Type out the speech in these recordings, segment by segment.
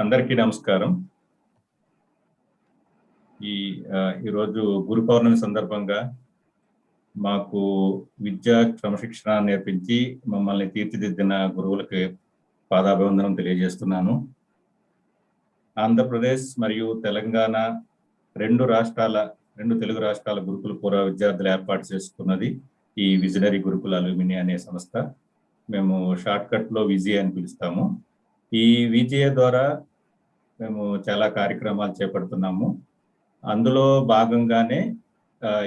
అందరికీ నమస్కారం. ఈరోజు గురు పౌర్ణమి సందర్భంగా మాకు విద్యా క్రమశిక్షణ నేర్పించి మమ్మల్ని తీర్చిదిద్దిన గురువులకి పాదాభివందనం తెలియజేస్తున్నాను. ఆంధ్రప్రదేశ్ మరియు తెలంగాణ రెండు తెలుగు రాష్ట్రాల గురుకుల పూర్వ విద్యార్థులు ఏర్పాటు చేసుకున్నది ఈ విజనరీ గురుకుల అల్యూమిని అనే సంస్థ. మేము షార్ట్ కట్ లో VGA అని పిలుస్తాము. ఈ VGA ద్వారా మేము చాలా కార్యక్రమాలు చేపడుతున్నాము. అందులో భాగంగానే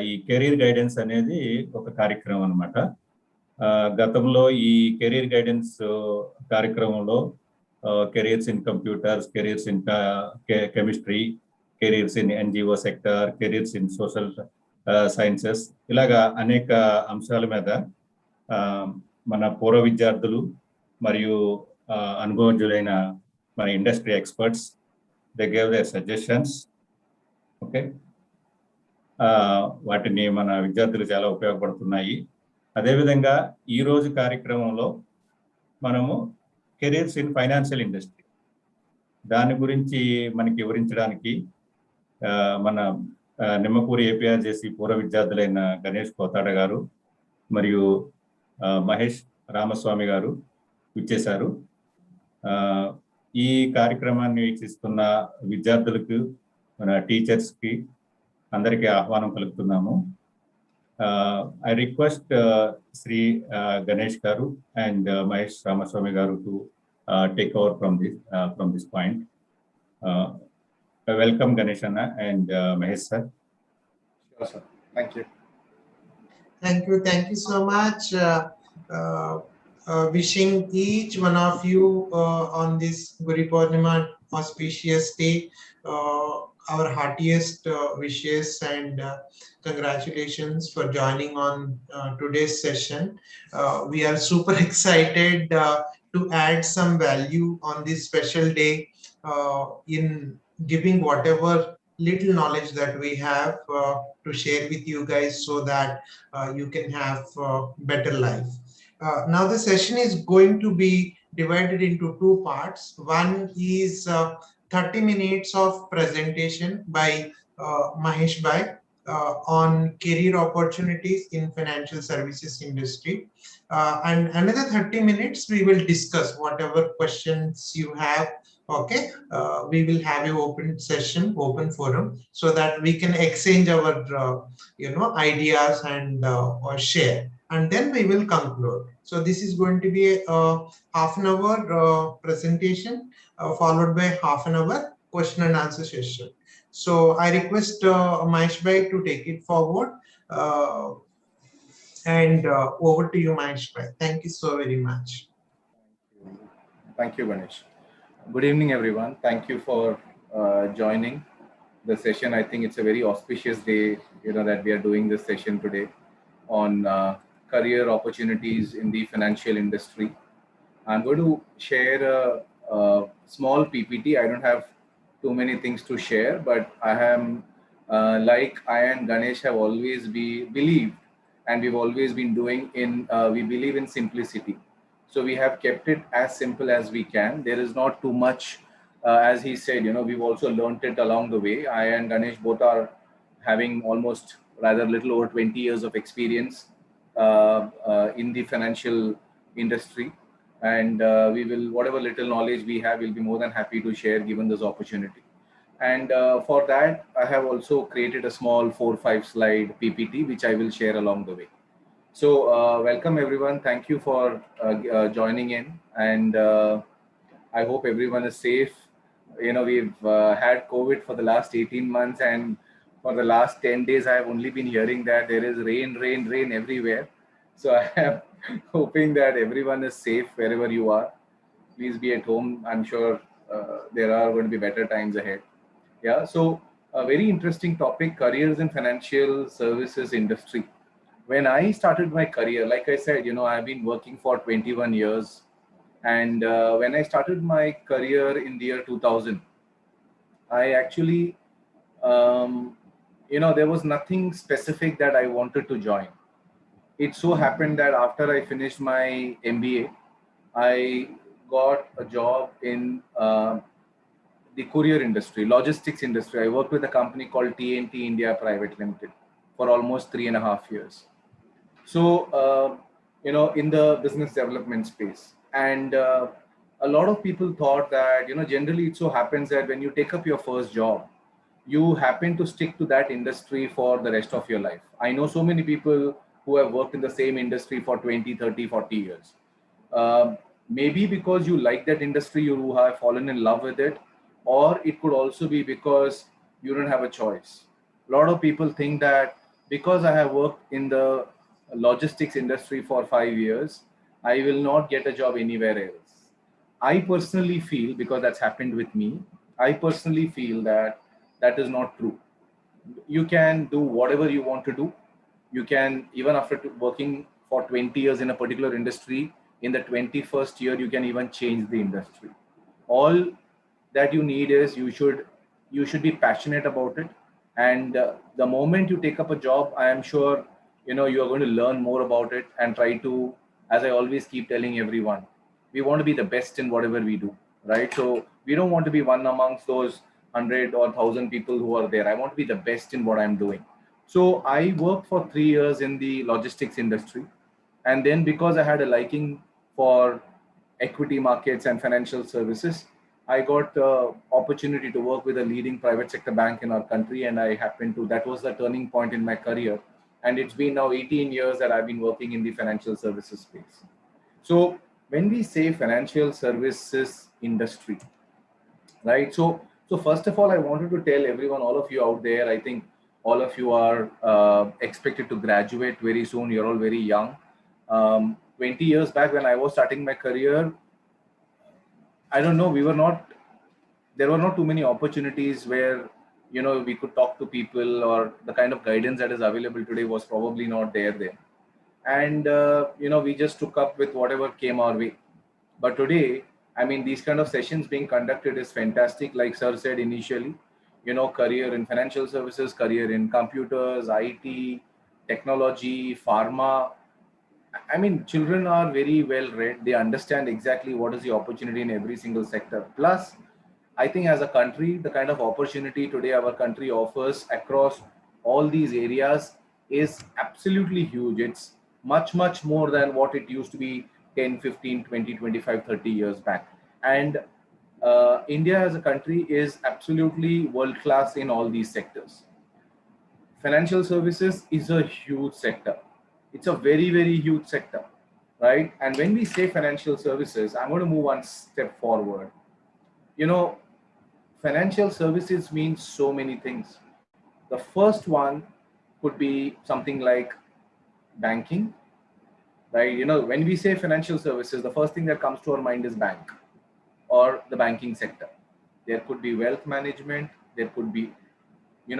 ఈ కెరీర్ గైడెన్స్ అనేది ఒక కార్యక్రమం అన్నమాట. గతంలో ఈ కెరీర్ గైడెన్స్ కార్యక్రమంలో careers in computers, careers in chemistry, careers in NGO sector, careers in social sciences, ఇలాగా అనేక అంశాల మీద మన పూర్వ విద్యార్థులు మరియు అనుభవజ్ఞులైన మన industry experts they gave there suggestions. Okay, వాటిని మన విద్యార్థులు చాలా ఉపయోగపడుతున్నాయి. అదేవిధంగా ఈరోజు కార్యక్రమంలో మనము కెరీర్స్ ఇన్ ఫైనాన్షియల్ ఇండస్ట్రీ దాని గురించి మనకి వివరించడానికి మన నిమ్మకూరి APRJC పూర్వ విద్యార్థులైన గణేష్ కోతాడ గారు మరియు మహేష్ రామస్వామి గారు ఇచ్చేశారు. ఈ కార్యక్రమాన్ని వీక్షిస్తున్న విద్యార్థులకు, మన టీచర్స్కి అందరికీ ఆహ్వానం పలుకుతున్నాము. I request Sri Ganesh garu and Mahesh Ramaswamy garu to take over from this point. Welcome Ganesh Anna and Mahesh sir. Sure sir. Thank you. Thank you so much. Wishing each one of you on this Guru Purnima auspicious day our heartiest wishes and congratulations for joining on today's session. We are super excited to add some value on this special day in giving whatever little knowledge that we have to share with you guys so that you can have better life. Now the session is going to be divided into two parts. One is 30 minutes of presentation by Mahesh Bhai on career opportunities in financial services industry. And another 30 minutes we will discuss whatever questions you have. Okay, we will have an open session, open forum, so that we can exchange our ideas and or share, and then we will conclude. So this is going to be a half an hour presentation followed by half an hour question and answer session. So I request Mahesh Bhai to take it forward, and over to you Mahesh Bhai. Thank you so very much. Thank you Ganesh. Good evening everyone. Thank you for joining the session. I think it's a very auspicious day, that we are doing this session today on career opportunities in the financial industry. I'm going to share a small PPT. I don't have too many things to share, but I am like I and Ganesh have always believed, and we've always been doing we believe in simplicity. So we have kept it as simple as we can. There is not too much, as he said, we've also learned it along the way. I and Ganesh both are having almost rather little over 20 years of experience in the financial industry. And we will, whatever little knowledge we have, we'll be more than happy to share given this opportunity. And for that, I have also created a small 4-5 slide PPT, which I will share along the way. So welcome everyone. Thank you for joining in, and I hope everyone is safe. We've had COVID for the last 18 months, and for the last 10 days, I have only been hearing that there is rain everywhere. So I am hoping that everyone is safe wherever you are. Please be at home. I'm sure there are going to be better times ahead. Yeah. So a very interesting topic: careers in financial services industry. When I started my career, like I said, I've been working for 21 years. And when I started my career in the year 2000, I actually, there was nothing specific that I wanted to join. It so happened that after I finished my MBA, I got a job in the courier industry, logistics industry. I worked with a company called TNT India Private Limited for almost 3.5 years. So, in the business development space. And a lot of people thought that, generally it so happens that when you take up your first job, you happen to stick to that industry for the rest of your life. I know so many people who have worked in the same industry for 20, 30, 40 years. Um, Maybe because you like that industry, you have fallen in love with it, or it could also be because you don't have a choice. A lot of people think that because I have worked in the logistics industry for 5 years, I will not get a job anywhere else. I personally feel, because that's happened with me, I personally feel that that is not true. You can do whatever you want to do. You can, even after working for 20 years in a particular industry, in the 21st year, you can even change the industry. All that you need is you should be passionate about it. And the moment you take up a job, I am sure you are going to learn more about it and try to, as I always keep telling everyone, we want to be the best in whatever we do, right? So we don't want to be one amongst those 100 or 1,000 people who are there. I want to be the best in what I'm doing. So I worked for 3 years in the logistics industry. And then because I had a liking for equity markets and financial services, I got opportunity to work with a leading private sector bank in our country. And I happened to, that was the turning point in my career. And it's been now 18 years that I've been working in the financial services space. So when we say financial services industry, right? So first of all, I wanted to tell everyone, all of you out there, I think all of you are expected to graduate very soon. You're all very young. 20 years back when I was starting my career, I don't know, there were not too many opportunities where, we could talk to people, or the kind of guidance that is available today was probably not there. And, we just took up with whatever came our way. But today, I mean, these kind of sessions being conducted is fantastic. Like sir said initially, career in financial services, career in computers, IT, technology, pharma. I mean, children are very well read. They understand exactly what is the opportunity in every single sector. Plus, I think as a country, the kind of opportunity today our country offers across all these areas is absolutely huge. It's much, much more than what it used to be 10, 15, 20, 25, 30 years back. And India as a country is absolutely world class in all these sectors. Financial services is a huge sector. It's a very, very huge sector, right? And when we say financial services, I'm going to move one step forward. You know, Financial services means so many things. The first one could be something like banking, right? When we say financial services, the first thing that comes to our mind is bank or the banking sector. There could be wealth management. There could be,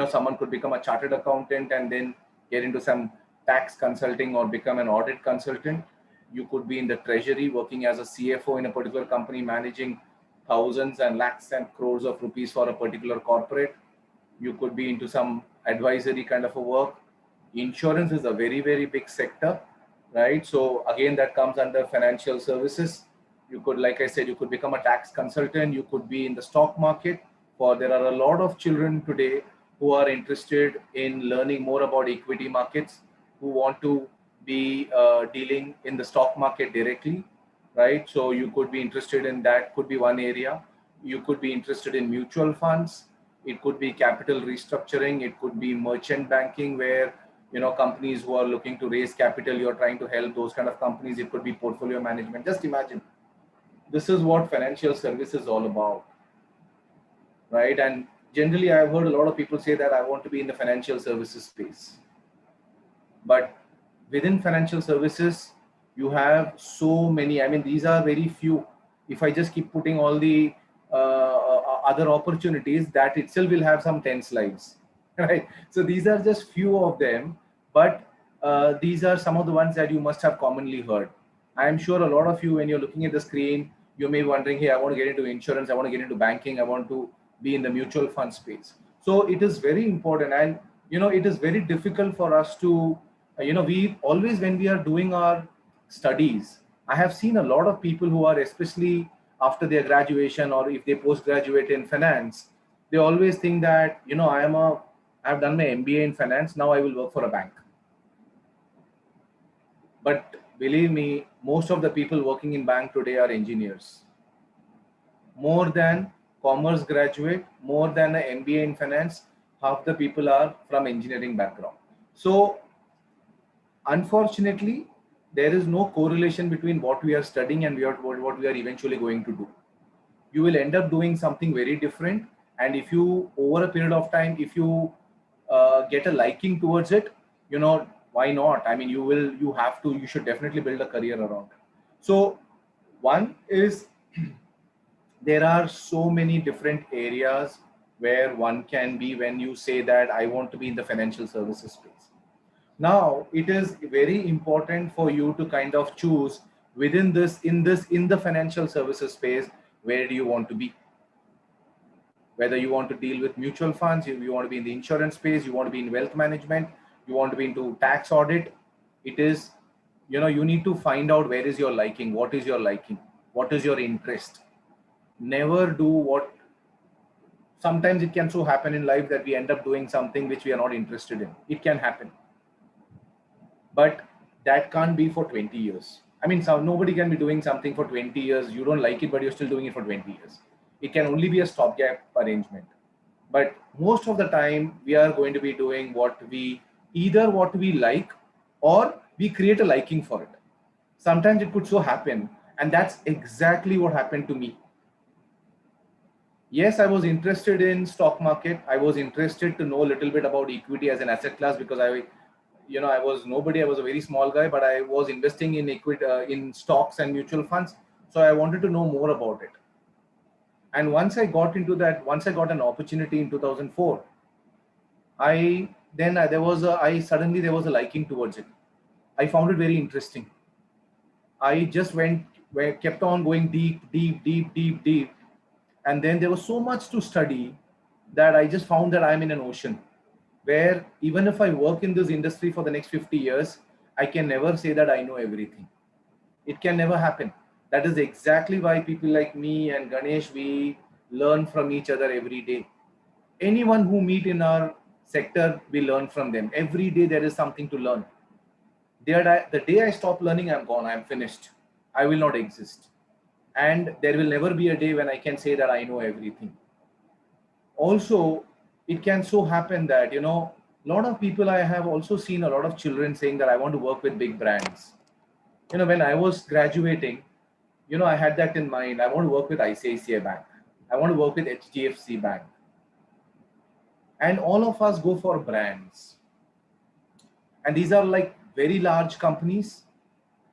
someone could become a chartered accountant and then get into some tax consulting or become an audit consultant. You could be in the treasury working as a CFO in a particular company, managing thousands and lakhs and crores of rupees for a particular corporate. You could be into some advisory kind of a work. Insurance is a very, very big sector, right? So again, that comes under financial services. You could, like I said, you could become a tax consultant. You could be in the stock market. For there are a lot of children today who are interested in learning more about equity markets, who want to be dealing in the stock market directly, right? So you could be interested in that, could be one area. You could be interested in mutual funds. It could be capital restructuring. It could be merchant banking, where companies who are looking to raise capital, you're trying to help those kind of companies. It could be portfolio management. Just imagine, this is what financial services is all about, right? And generally, I've heard a lot of people say that I want to be in the financial services space. But within financial services, you have so many. I mean, these are very few. If I just keep putting all the other opportunities, that itself will have some 10 slides, right? So these are just few of them, but these are some of the ones that you must have commonly heard. I'm sure a lot of you, when you're looking at the screen, you may be wondering, hey, I want to get into insurance, I want to get into banking, I want to be in the mutual fund space. So it is very important. And, it is very difficult for us to, we always, when we are doing our studies, I have seen a lot of people who are especially after their graduation, or if they post-graduate in finance, they always think that, I've done my MBA in finance, now I will work for a bank. But believe me, most of the people working in bank today are engineers. More than commerce graduate, more than an MBA in finance, half the people are from engineering background. So unfortunately, there is no correlation between what we are studying and what we are eventually going to do. You will end up doing something very different, and if you, over a period of time, if you get a liking towards it, why not? I mean, you should definitely build a career around it. So one is, there are so many different areas where one can be when you say that I want to be in the financial services space. Now it is very important for you to kind of choose within in the financial services space, where do you want to be? Whether you want to deal with mutual funds, you want to be in the insurance space, you want to be in wealth management, you want to be into tax audit. It is, you need to find out where is your liking, what is your liking, what is your interest. Never do what, sometimes it can so happen in life that we end up doing something which we are not interested in. It can happen. But that can't be for 20 years. I mean, nobody can be doing something for 20 years. You don't like it, but you're still doing it for 20 years. It can only be a stopgap arrangement. But most of the time, we are going to be doing what we like, or we create a liking for it. Sometimes it could so happen. And that's exactly what happened to me. Yes, I was interested in stock market. I was interested to know a little bit about equity as an asset class, because I was nobody. I was a very small guy, but I was investing in equity, in stocks and mutual funds. So I wanted to know more about it. And once I got into that, once I got an opportunity in 2004, there was a liking towards it. I found it very interesting. I just kept on going deep. And then there was so much to study that I just found that I'm in an ocean where, even if I work in this industry for the next 50 years, I can never say that I know everything. It can never happen. That is exactly why people like me and Ganesh, we learn from each other every day. Anyone who meet in our sector, we learn from them. Every day there is something to learn. The day I stop learning, I'm gone, I'm finished. I will not exist. And there will never be a day when I can say that I know everything. Also, it can so happen that, a lot of people, I have also seen a lot of children saying that I want to work with big brands. When I was graduating, I had that in mind. I want to work with ICICI Bank. I want to work with HDFC Bank. And all of us go for brands. And these are like very large companies.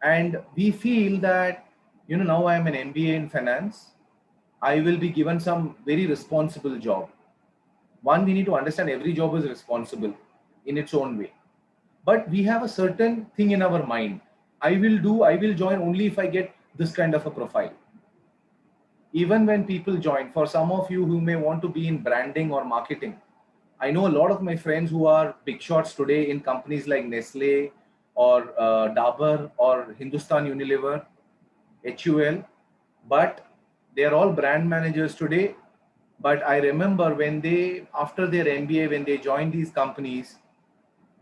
And we feel that, now I am an MBA in finance. I will be given some very responsible job. One, we need to understand every job is responsible in its own way. But we have a certain thing in our mind. I will join only if I get this kind of a profile. Even when people join, for some of you who may want to be in branding or marketing, I know a lot of my friends who are big shots today in companies like Nestle or Dabur or Hindustan Unilever, HUL, but they are all brand managers today. But I remember when after their MBA, when they joined these companies,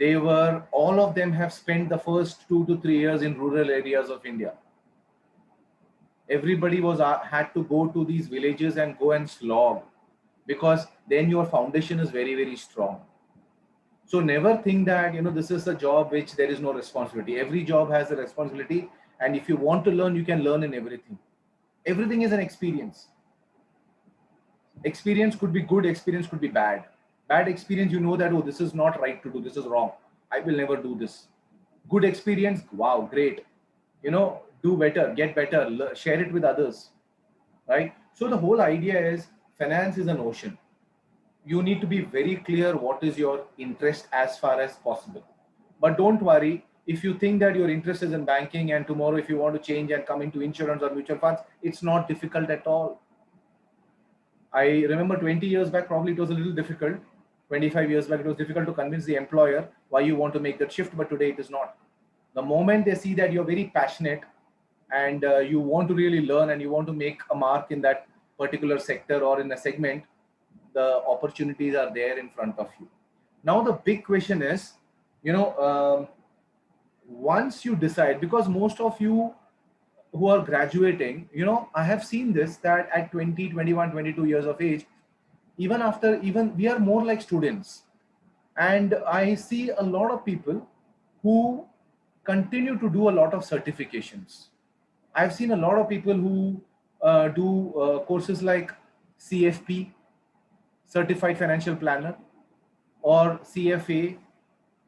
all of them have spent the first 2 to 3 years in rural areas of India. Everybody had to go to these villages and go and slog, because then your foundation is very, very strong. So never think that, this is a job which there is no responsibility. Every job has a responsibility. And if you want to learn, you can learn in everything. Everything is an experience. Experience could be good, experience could be bad. Bad experience, that, oh, this is not right to do, this is wrong, I will never do this. Good experience, wow, great. Do better, get better, share it with others, right? So the whole idea is, finance is an ocean. You need to be very clear what is your interest as far as possible. But don't worry, if you think that your interest is in banking and tomorrow if you want to change and come into insurance or mutual funds, it's not difficult at all. I remember 20 years back, probably it was a little difficult. 25 years back, it was difficult to convince the employer why you want to make that shift, but today it is not. The moment they see that you're very passionate, and you want to really learn and you want to make a mark in that particular sector or in a segment, the opportunities are there in front of you. Now the big question is, once you decide, because most of you who are graduating, I have seen this, that at 20, 21, 22 years of age, even we are more like students. And I see a lot of people who continue to do a lot of certifications. I've seen a lot of people who do courses like CFP, Certified Financial Planner, or CFA,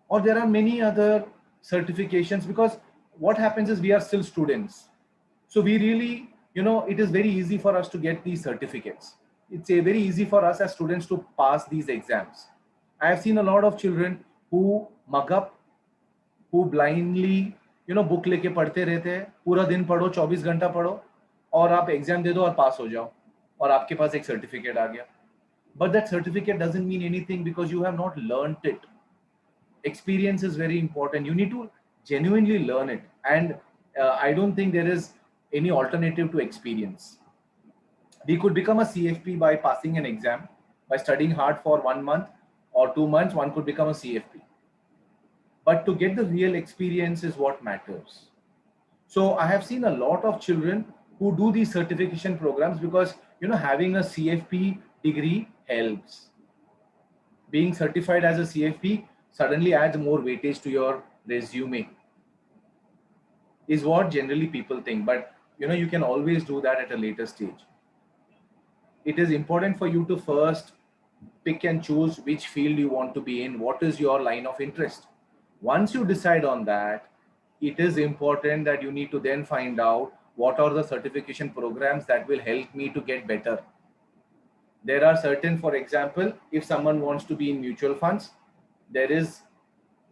or there are many other certifications, because what happens is we are still students. So we really, it is very easy for us to get these certificates. It's very easy for us as students to pass these exams. I have seen a lot of children who mug up, who blindly, book लेके पढ़ते रहते हैं, पूरा दिन पढ़ो, 24 घंटा पढ़ो, और आप एग्जाम दे दो और पास हो जाओ, और आपके पास एक सर्टिफिकेट आ गया. But that certificate doesn't mean anything because you have not learned it. Experience is very important. You need to genuinely learn it. And I don't think there is any alternative to experience. We could become a CFP by passing an exam, by studying hard for 1 month or 2 months, one could become a CFP. But to get the real experience is what matters. So I have seen a lot of children who do these certification programs because, having a CFP degree helps. Being certified as a CFP suddenly adds more weightage to your resume, is what generally people think. But, you can always do that at a later stage. It is important for you to first pick and choose which field you want to be in, what is your line of interest. Once you decide on that, it is important that you need to then find out what are the certification programs that will help me to get better. There are certain, for example, if someone wants to be in mutual funds, there is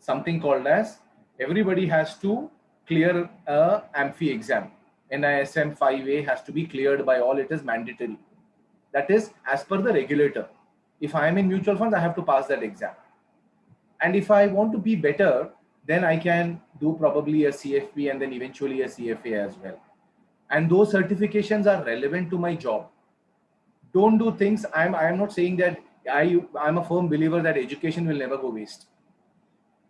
something called as, everybody has to clear a AMFI exam. NISM 5A has to be cleared by all, it is mandatory. That is as per the regulator. If I am in mutual funds, I have to pass that exam. And if I want to be better, then I can do probably a CFP and then eventually a CFA as well. And those certifications are relevant to my job. Don't do things, I'm not saying that I'm a firm believer that education will never go waste.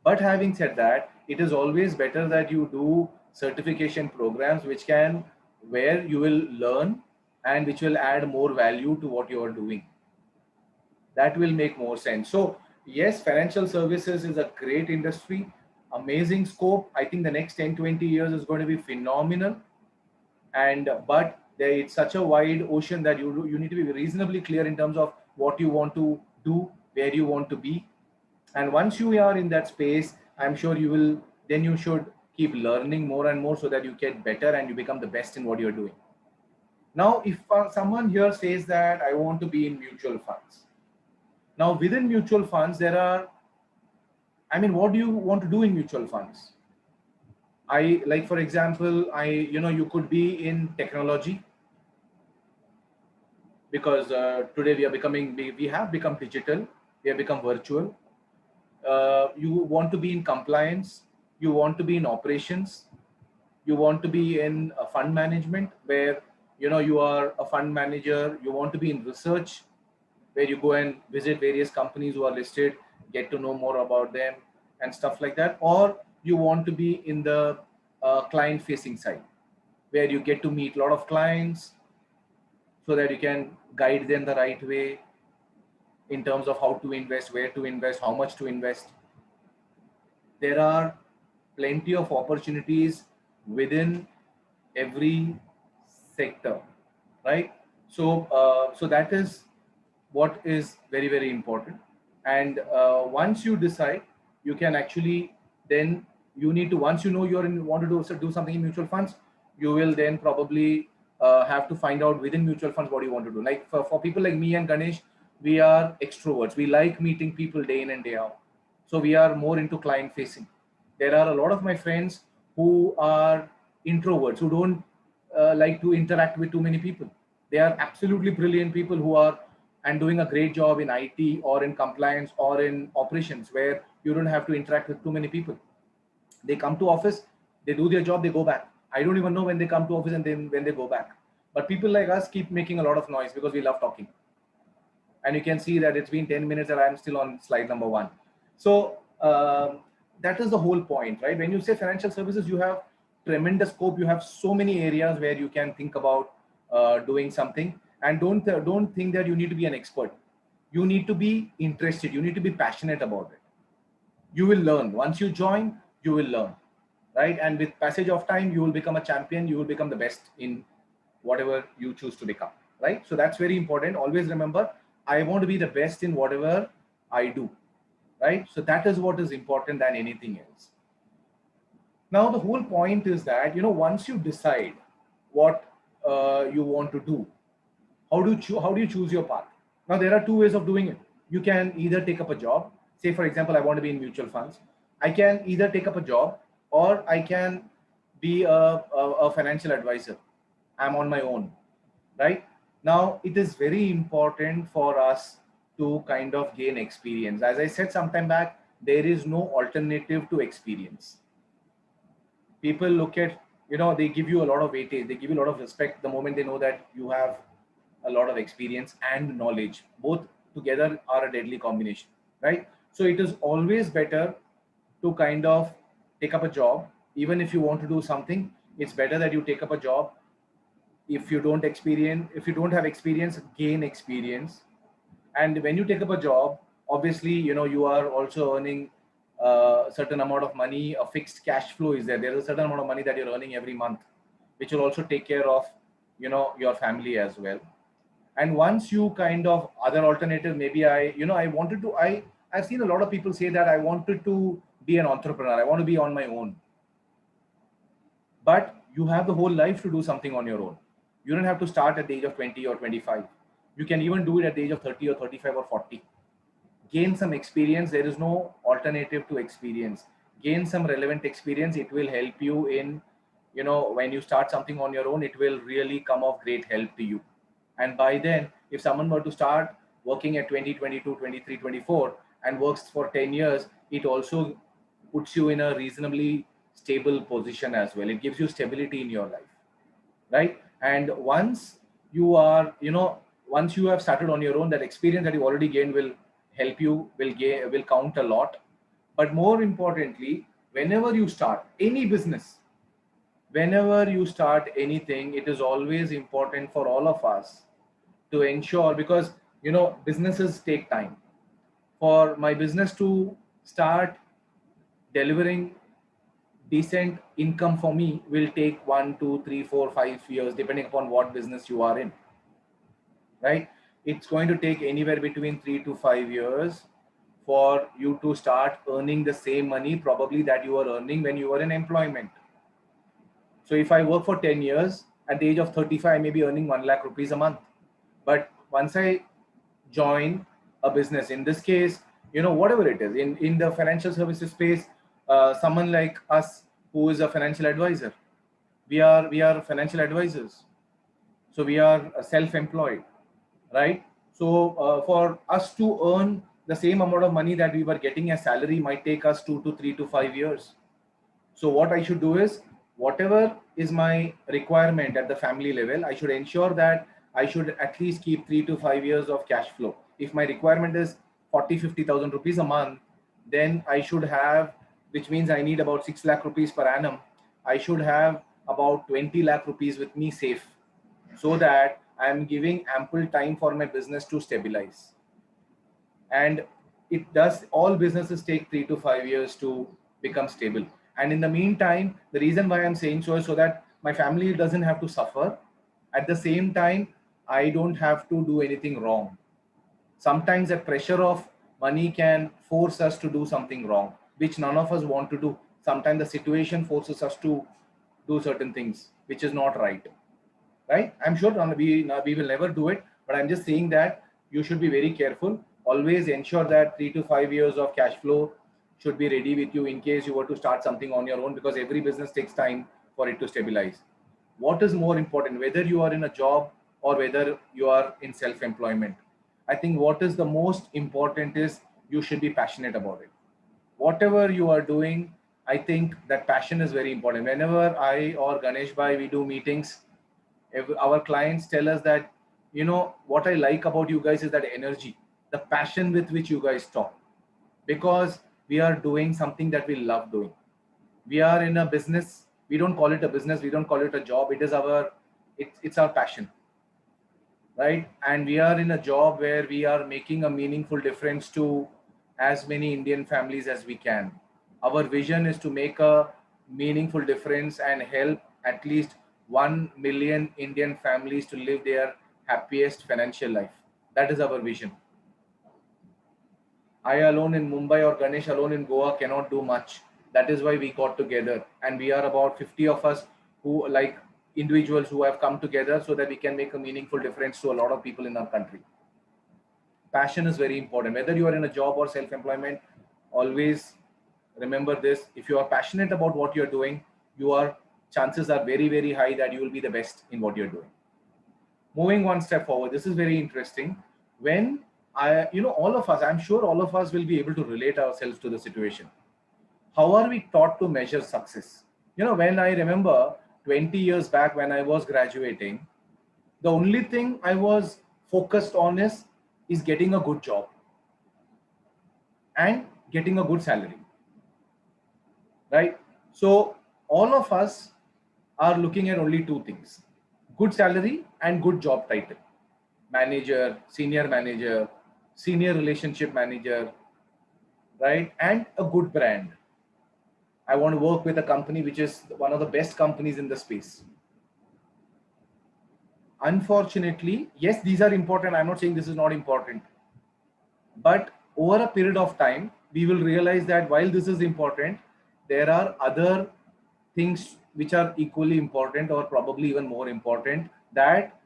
But having said that, it is always better that you do certification programs where you will learn and which will add more value to what you are doing. That will make more sense. So yes, financial services is a great industry, amazing scope. I think the next 10-20 years is going to be phenomenal. But it's such a wide ocean that you need to be reasonably clear in terms of what you want to do, where you want to be. And once you are in that space, I'm sure you should keep learning more and more so that you get better and you become the best in what you're doing. Now, if someone here says that I want to be in mutual funds. Now, within mutual funds, what do you want to do in mutual funds? For example, you could be in technology, because today we have become digital, we have become virtual. You want to be in compliance, you want to be in operations, you want to be in fund management, where you are a fund manager. You want to be in research, where you go and visit various companies who are listed, get to know more about them and stuff like that. Or you want to be in the client facing side, where you get to meet a lot of clients so that you can guide them the right way in terms of how to invest, where to invest, how much to invest. There are plenty of opportunities within every sector, right? So that is what is very, very important. And once you decide, you can actually then once you know want to do something in mutual funds, you will then probably have to find out within mutual funds what you want to do. Like for people like me and Ganesh, we are extroverts. We like meeting people day in and day out. So we are more into client facing. There are a lot of my friends who are introverts, who don't like to interact with too many people. They are absolutely brilliant people who are and doing a great job in IT or in compliance or in operations, where you don't have to interact with too many people. They come to office, they do their job, they go back. I don't even know when they come to office and then when they go back. But people like us keep making a lot of noise because we love talking. And you can see that it's been 10 minutes and I'm still on slide number 1. So that is the whole point, right? When you say financial services, you have tremendous scope. You have so many areas where you can think about doing something. And don't think that you need to be an expert. You need to be interested. You need to be passionate about it. You will learn. Once you join, you will learn, right? And with passage of time, you will become a champion. You will become the best in whatever you choose to become, right? So that's very important. Always remember, I want to be the best in whatever I do, right? So that is what is important than anything else. Now, the whole point is that, once you decide what you want to do, how do you choose your path? Now, there are two ways of doing it. You can either take up a job. Say, for example, I want to be in mutual funds. I can either take up a job or I can be a financial advisor. I'm on my own, right? Now, it is very important for us to kind of gain experience. As I said sometime back, there is no alternative to experience. People look at, they give you a lot of weightage, they give you a lot of respect the moment they know that you have a lot of experience and knowledge. Both together are a deadly combination, right? So it is always better to kind of take up a job. Even if you want to do something, it's better that you take up a job. If you don't have experience, gain experience. And when you take up a job, obviously, you are also earning a certain amount of money. A fixed cash flow is there. There's a certain amount of money that you're earning every month, which will also take care of, your family as well. And once you kind of, other alternative, maybe I've seen a lot of people say that I wanted to be an entrepreneur. I want to be on my own. But you have the whole life to do something on your own. You don't have to start at the age of 20 or 25. You can even do it at the age of 30 or 35 or 40. Gain some experience. There is no alternative to experience. Gain some relevant experience. It will help you in, when you start something on your own, it will really come of great help to you. And by then, if someone were to start working at 20, 22, 23, 24 and works for 10 years, it also puts you in a reasonably stable position as well. It gives you stability in your life, right? And once you are, once you have started on your own, that experience that you already gained will help you, will count a lot. But more importantly, whenever you start any business, whenever you start anything, it is always important for all of us to ensure, because businesses take time. For my business to start delivering decent income for me will take 1, 2, 3, 4, 5 years, depending upon what business you are in, right? It's going to take anywhere between 3 to 5 years for you to start earning the same money probably that you were earning when you were in employment. So if I work for 10 years, at the age of 35, I may be earning 1 lakh rupees a month. But once I join a business, in this case, whatever it is, in the financial services space, someone like us who is a financial advisor, we are financial advisors. So we are self-employed, right? So for us to earn the same amount of money that we were getting as salary might take us 2 to 3 to 5 years. So what I should do is, whatever is my requirement at the family level, I should ensure that I should at least keep 3 to 5 years of cash flow. If my requirement is 40,000-50,000 rupees a month, then I should have, which means I need about 6 lakh rupees per annum. I should have about 20 lakh rupees with me safe, so that I am giving ample time for my business to stabilize. And it does, all businesses take 3 to 5 years to become stable. And in the meantime, the reason why I'm saying so is so that my family doesn't have to suffer. At the same time, I don't have to do anything wrong. Sometimes the pressure of money can force us to do something wrong, which none of us want to do. Sometimes the situation forces us to do certain things, which is not right. Right? I'm sure we will never do it, but I'm just saying that you should be very careful. Always ensure that 3 to 5 years of cash flow should be ready with you in case you were to start something on your own, because every business takes time for it to stabilize. What is more important, whether you are in a job or whether you are in self-employment? I think what is the most important is you should be passionate about it. Whatever you are doing, I think that passion is very important. Whenever I or Ganesh bhai, we do meetings, our clients tell us that, you know, what I like about you guys is that energy, the passion with which you guys talk, because we are doing something that we love doing. We are in a business. We don't call it a business. We don't call it a job. It is it's our passion, right? And we are in a job where we are making a meaningful difference to as many Indian families as we can. Our vision is to make a meaningful difference and help at least 1 million Indian families to live their happiest financial life. That is our vision. I alone in Mumbai or Ganesh alone in Goa cannot do much. That is why we got together, and we are about 50 of us who, like, individuals who have come together so that we can make a meaningful difference to a lot of people in our country. Passion is very important. Whether you are in a job or self-employment, always remember this. If you are passionate about what you're doing, your chances are very, very high that you will be the best in what you're doing. Moving one step forward, this is very interesting. When all of us, I'm sure all of us will be able to relate ourselves to the situation. How are we taught to measure success? When I remember 20 years back when I was graduating, the only thing I was focused on is getting a good job and getting a good salary, right? So all of us are looking at only two things: good salary and good job title. Manager, senior relationship manager, right? And a good brand. I want to work with a company which is one of the best companies in the space. Unfortunately, yes, these are important. I'm not saying this is not important. But over a period of time, we will realize that while this is important, there are other things which are equally important or probably even more important that,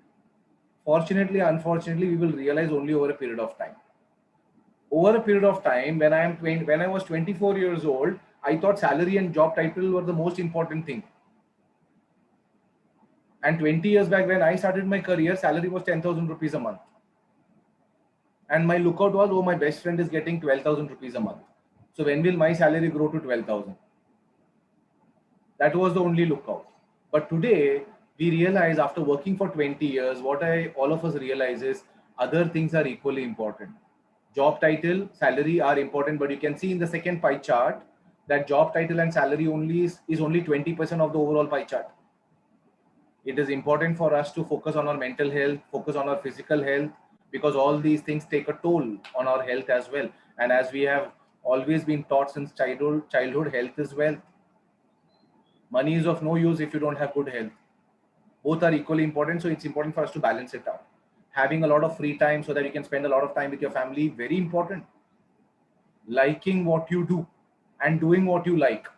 fortunately, unfortunately, we will realize only over a period of time. Over a period of time, when I was 24 years old, I thought salary and job title were the most important thing. And 20 years back when I started my career, salary was 10,000 rupees a month. And my lookout was, oh, my best friend is getting 12,000 rupees a month. So when will my salary grow to 12,000? That was the only lookout. But today, we realize after working for 20 years, all of us realize is other things are equally important. Job title, salary are important, but you can see in the second pie chart that job title and salary is only 20% of the overall pie chart. It is important for us to focus on our mental health, focus on our physical health, because all these things take a toll on our health as well. And as we have always been taught since childhood, health is wealth. Money is of no use if you don't have good health. Both are equally important, so it's important for us to balance it out. Having a lot of free time so that you can spend a lot of time with your family, very important. Liking what you do and doing what you like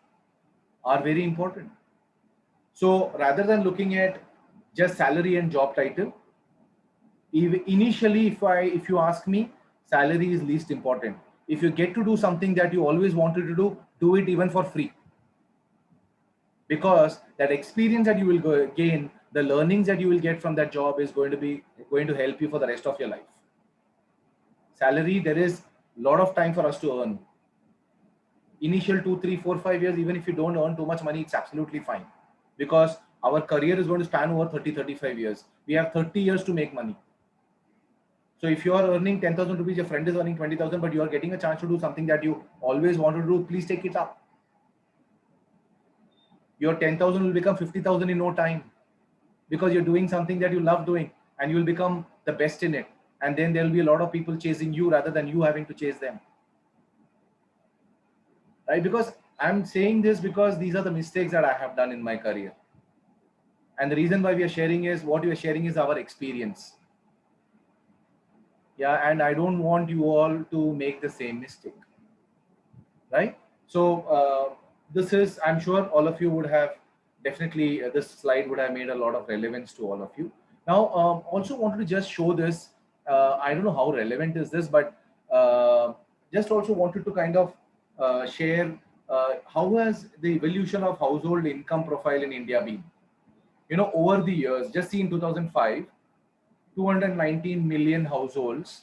are very important. So rather than looking at just salary and job title, initially, if you ask me, salary is least important. If you get to do something that you always wanted to do it even for free. Because that experience that you will gain, the learnings that you will get from that job is going to help you for the rest of your life. Salary, there is a lot of time for us to earn. Initial 2, 3, 4, 5 years, even if you don't earn too much money, it's absolutely fine. Because our career is going to span over 30, 35 years. We have 30 years to make money. So if you are earning 10,000 rupees, your friend is earning 20,000, but you are getting a chance to do something that you always want to do, please take it up. Your 10,000 will become 50,000 in no time, because you're doing something that you love doing and you will become the best in it. And then there will be a lot of people chasing you rather than you having to chase them. Right? Because I'm saying this because these are the mistakes that I have done in my career. And the reason why we are sharing is what we are sharing is our experience. Yeah, and I don't want you all to make the same mistake. Right? So this is, I'm sure all of you would have definitely, this slide would have made a lot of relevance to all of you. Now, also wanted to just show this. I don't know how relevant is this, but just also wanted to kind of share how has the evolution of household income profile in India been? Over the years, just see in 2005, 219 million households,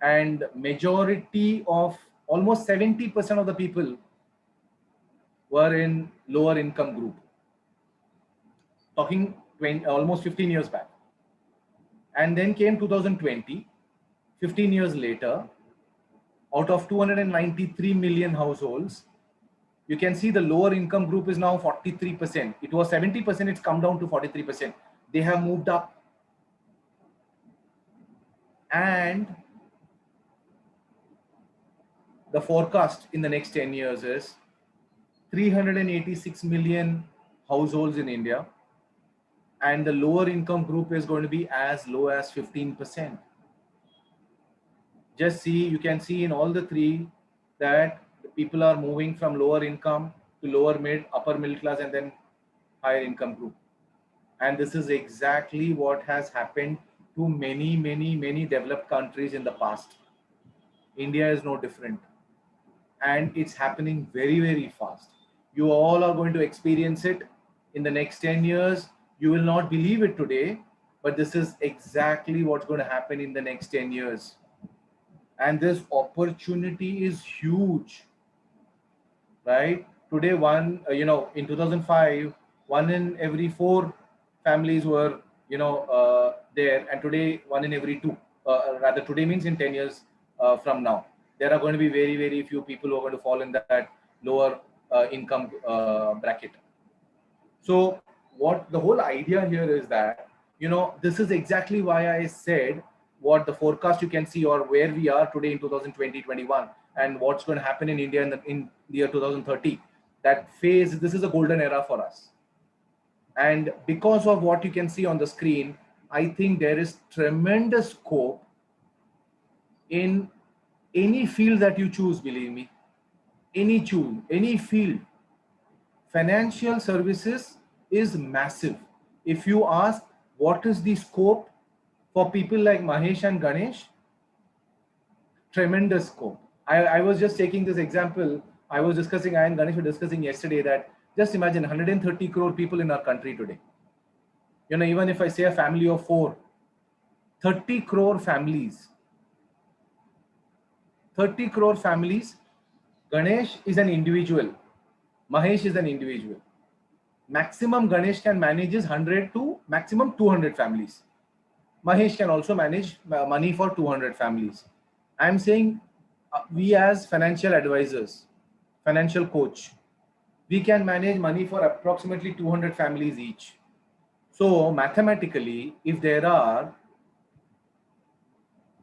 and majority of almost 70% of the people were in lower income group. Talking almost 15 years back. And then came 2020, 15 years later, out of 293 million households, you can see the lower income group is now 43%. It was 70%, it's come down to 43%. They have moved up. And the forecast in the next 10 years is 386 million households in India, and the lower income group is going to be as low as 15%. Just see, you can see in all the three that the people are moving from lower income to lower mid, upper middle class, and then higher income group. And this is exactly what has happened to many developed countries in the past. India is no different. And it's happening very fast. You all are going to experience it in the next 10 years. You will not believe it today, but this is exactly what's going to happen in the next 10 years. And this opportunity is huge, right? Today, in 2005, 1 in every 4 families were, there. And today, 1 in every 2, rather today means in 10 years from now, there are going to be very few people who are going to fall in that lower income bracket. So what the whole idea here is that, this is exactly why I said what the forecast you can see, or where we are today in 2020-21, and what's going to happen in India in the year 2030. That phase, this is a golden era for us. And because of what you can see on the screen, I think there is tremendous scope in any field that you choose, believe me. Any field. Financial services is massive. If you ask what is the scope for people like Mahesh and Ganesh, tremendous scope. I was just taking this example. I and Ganesh were discussing yesterday that just imagine 130 crore people in our country today. Even if I say a family of 4, 30 crore families. 30 crore families. Ganesh is an individual. Mahesh is an individual. Maximum Ganesh can manage is 100 to maximum 200 families. Mahesh can also manage money for 200 families. I'm saying we as financial advisors, financial coach, we can manage money for approximately 200 families each. So mathematically, if there are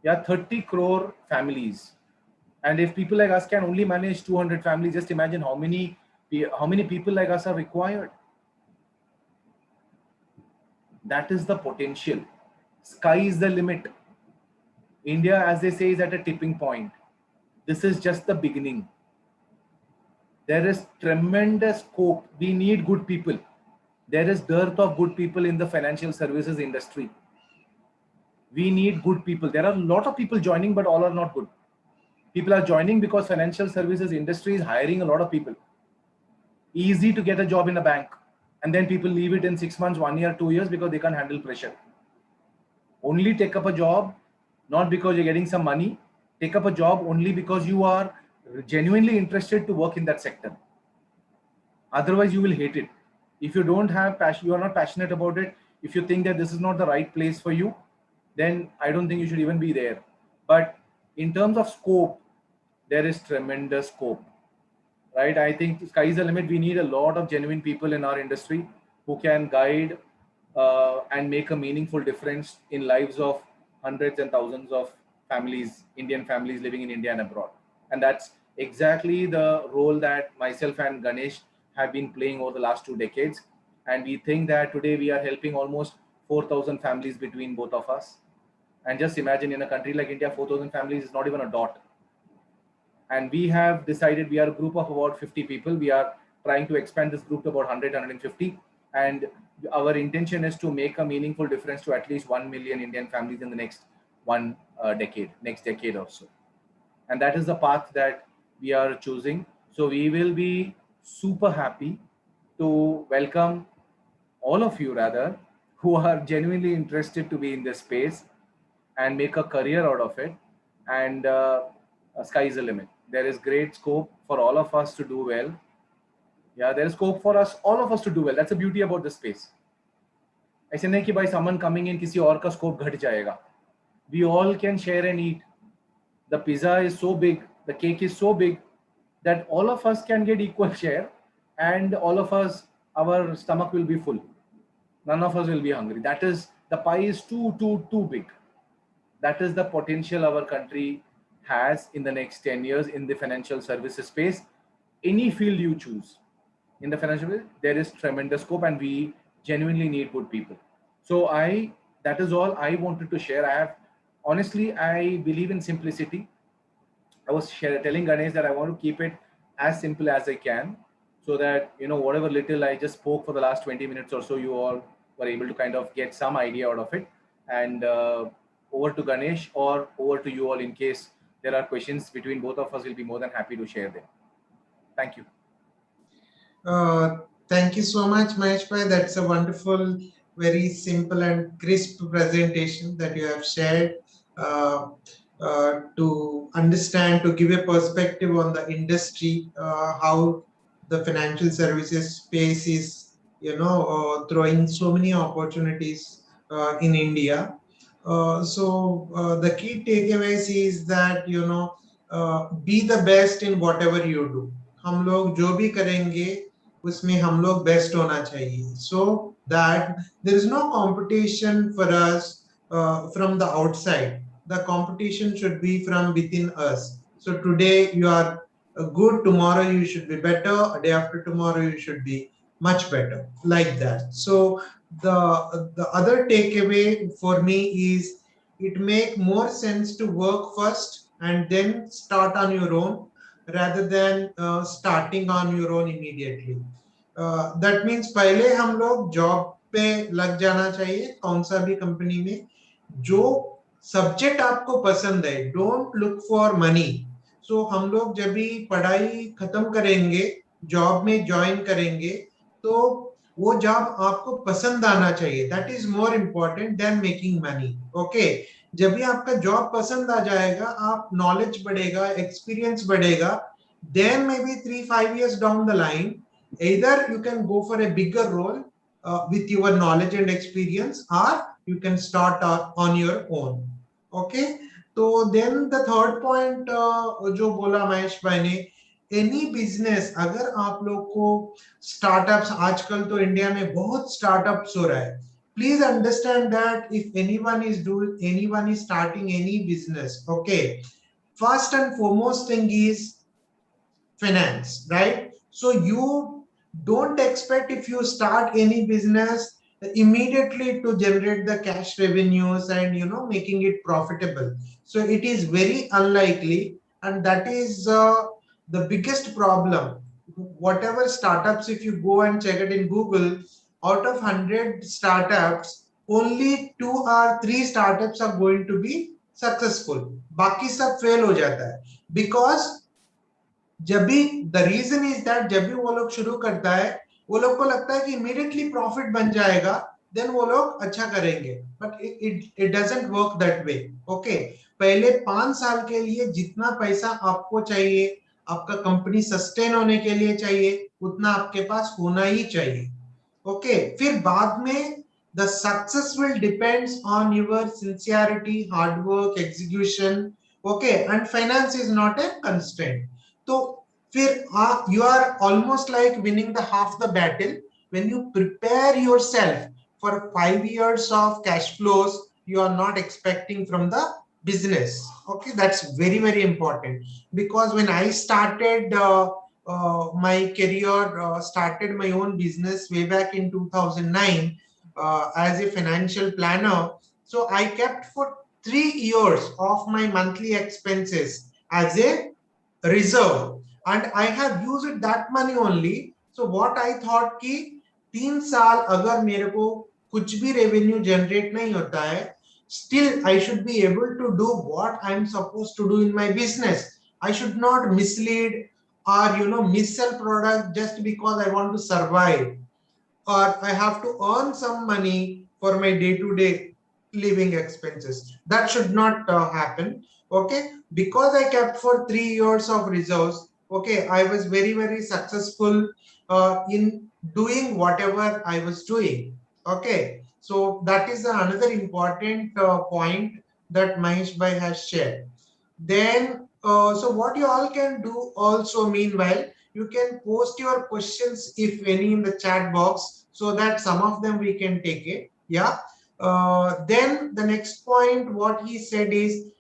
30 crore families, and if people like us can only manage 200 families, just imagine how many people like us are required. That is the potential. Sky is the limit. India, as they say, is at a tipping point. This is just the beginning. There is tremendous scope. We need good people. There is dearth of good people in the financial services industry. We need good people. There are a lot of people joining, but all are not good. People are joining because financial services industry is hiring a lot of people. Easy to get a job in a bank. And then people leave it in 6 months, 1 year, 2 years because they can't handle pressure. Only take up a job, not because you're getting some money. Take up a job only because you are genuinely interested to work in that sector. Otherwise, you will hate it. If you don't have passion, you are not passionate about it. If you think that this is not the right place for you, then I don't think you should even be there. But in terms of scope, there is tremendous scope. Right? I think sky is the limit. We need a lot of genuine people in our industry who can guide and make a meaningful difference in lives of hundreds and thousands of families, Indian families living in India and abroad. And that's exactly the role that myself and Ganesh have been playing over the last 2 decades. And we think that today we are helping almost 4,000 families between both of us. And just imagine, in a country like India, 4,000 families is not even a dot. And we have decided, we are a group of about 50 people. We are trying to expand this group to about 100, 150. And our intention is to make a meaningful difference to at least 1 million Indian families in the next next decade or so. And that is the path that we are choosing. So we will be super happy to welcome all of you, rather, who are genuinely interested to be in this space and make a career out of it. And sky is the limit. There is great scope for all of us to do well. Yeah, there is scope for us, all of us, to do well. That's the beauty about this space. ऐसे नहीं कि भाई someone coming in किसी और का scope घट जाएगा. We all can share and eat. The pizza is so big, the cake is so big that all of us can get equal share, and all of us, our stomach will be full. None of us will be hungry. That is, the pie is too big. That is the potential our country has in the next 10 years in the financial services space. Any field you choose in the financial field, there is tremendous scope, and we genuinely need good people. So that is all I wanted to share. Honestly, I believe in simplicity. I was telling Ganesh that I want to keep it as simple as I can, so that, whatever little I just spoke for the last 20 minutes or so, you all were able to kind of get some idea out of it. And over to Ganesh, or over to you all, in case there are questions between both of us, we'll be more than happy to share them. Thank you. Thank you so much, Mahesh bhai. That's a wonderful, very simple and crisp presentation that you have shared to understand, to give a perspective on the industry, how the financial services space is, throwing so many opportunities in India. So the key takeaways is that, be the best in whatever you do. हम लोग जो भी करेंगे उसमें हम लोग best होना चाहिए, so that there is no competition for us from the outside. The competition should be from within us. So today you are good, tomorrow you should be better, a day after tomorrow you should be much better, like that. So the other takeaway for me is, it make more sense to work first and then start on your own, rather than starting on your own immediately. That means पहले हम लोग job पे लग जाना चाहिए, कौन सा भी कंपनी में, जो सब्जेक्ट आपको पसंद है. Don't look for money. So हम लोग जब भी पढ़ाई खत्म करेंगे, जॉब में ज्वाइन करेंगे, तो वो जॉब आपको पसंद आना चाहिए. That is more important then making money. Okay, जब भी आपका जॉब पसंद आ जाएगा, आप नॉलेज बढ़ेगा, एक्सपीरियंस बढ़ेगा, then maybe 3-5 years down the line, either you can go for a bigger role with your knowledge and experience, or you can start on your own. Okay, so then the third point जो बोला महेश भाई ने, any business, अगर आप लोग को startups, आजकल तो इंडिया में बहुत स्टार्टअप्स हो रहा है, please understand that if anyone is starting any business, okay, first and foremost thing is finance, right? So you don't expect, if you start any business, immediately to generate the cash revenues and making it profitable. So it is very unlikely, and that is the biggest problem. Whatever startups, if you go and check it in Google, out of 100 startups, only 2 or 3 startups are going to be successful. बाकी सब fail हो जाता है, because जब भी, the reason is that, जब भी वो लोग शुरू करता है, वो लोग को लगता है कि इमीडिएटली प्रॉफिट बन जाएगा, देन वो लोग अच्छा करेंगे, but it doesn't work that way. Okay, पहले 5 साल के लिए जितना पैसा आपको चाहिए, आपका कंपनी सस्टेन होने के लिए चाहिए, उतना आपके पास होना ही चाहिए. ओके, फिर बाद में the success will depends on your sincerity, hard work, execution. Okay, and finance is not a constraint. So फिर you are almost like winning the half the battle when you prepare yourself for 5 years of cash flows you are not expecting from the business. Okay, that's very, very important, because when I started my career, started my own business way back in 2009 as a financial planner. So I kept for 3 years of my monthly expenses as a reserve, and I have used that money only. So what I thought कि 3 साल अगर मेरे को कुछ भी revenue generate नहीं होता है, still I should be able to do what I'm supposed to do in my business. I should not mislead or missell product just because I want to survive, or I have to earn some money for my day-to-day living expenses. That should not happen. Okay, because I kept for 3 years of reserves. Okay, I was very, very successful in doing whatever I was doing. Okay, so that is another important point that Mahesh Bhai has shared. Then, so what you all can do also, meanwhile, you can post your questions, if any, in the chat box, so that some of them we can take it. Yeah. Then the next point, what he said is,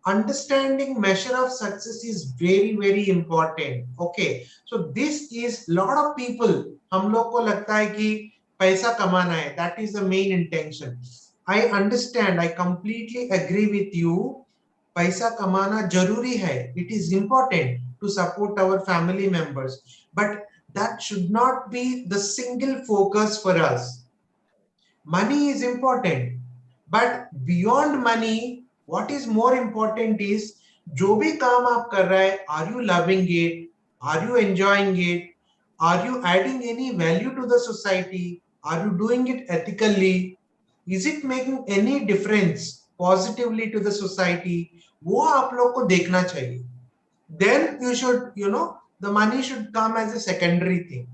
understanding measure of success is very, very important. Okay, so this is lot of people, हम लोग को लगता है कि पैसा कमाना है, that is the main intention. I understand, I completely agree with you. पैसा कमाना जरूरी है, it is important to support our family members, but that should not be the single focus for us. Money is important, but beyond money, what is more important is, जो भी काम आप कर रहा है, are you loving it? Are you enjoying it? Are you adding any value to the society? Are you doing it ethically? Is it making any difference positively to the society? वो आप लोग को देखना चाहिए. Then you should, the money should come as a secondary thing.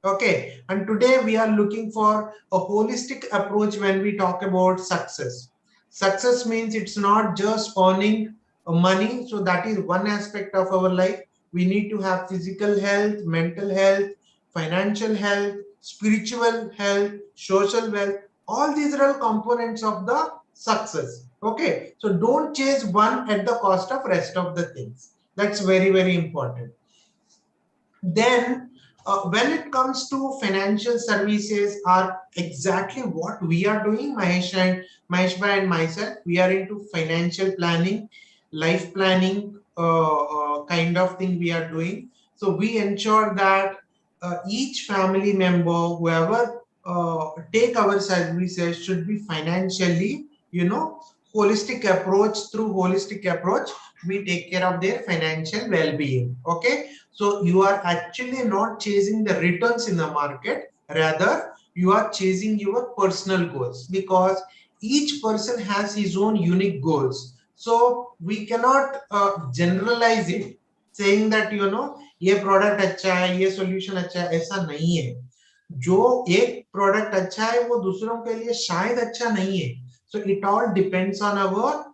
Okay, and today we are looking for a holistic approach when we talk about success. Success means it's not just earning money, so that is one aspect of our life. We need to have physical health, mental health, financial health, spiritual health, social wealth. All these are all components of the success. Okay, so don't chase one at the cost of rest of the things. That's very, very important. Then when it comes to financial services are exactly what we are doing, Mahesh Bhai and myself, we are into financial planning, life planning kind of thing we are doing. So we ensure that each family member, whoever take our services, should be financially, holistic approach. Through holistic approach, we take care of their financial well-being. Okay, so you are actually not chasing the returns in the market, rather you are chasing your personal goals, because each person has his own unique goals. So we cannot generalize it, saying that ये product अच्छा है, ये solution अच्छा है, ऐसा नहीं है. जो एक product अच्छा है वो दूसरों के लिए शायद अच्छा नहीं है. So it all depends on our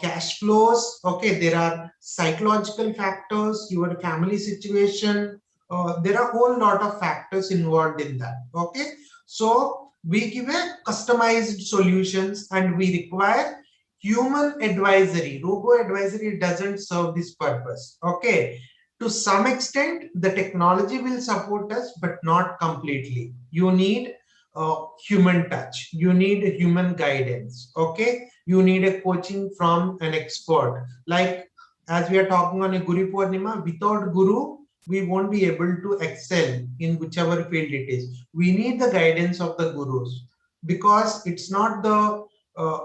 cash flows. Okay, there are psychological factors, your family situation, there are a whole lot of factors involved in that. Okay, so we give a customized solutions, and we require human advisory. Robo advisory doesn't serve this purpose. Okay, to some extent the technology will support us, but not completely. You need human touch, you need human guidance. Okay, you need a coaching from an expert. Like, as we are talking on a Guru Purnima, without Guru, we won't be able to excel in whichever field it is. We need the guidance of the Gurus, because it's not the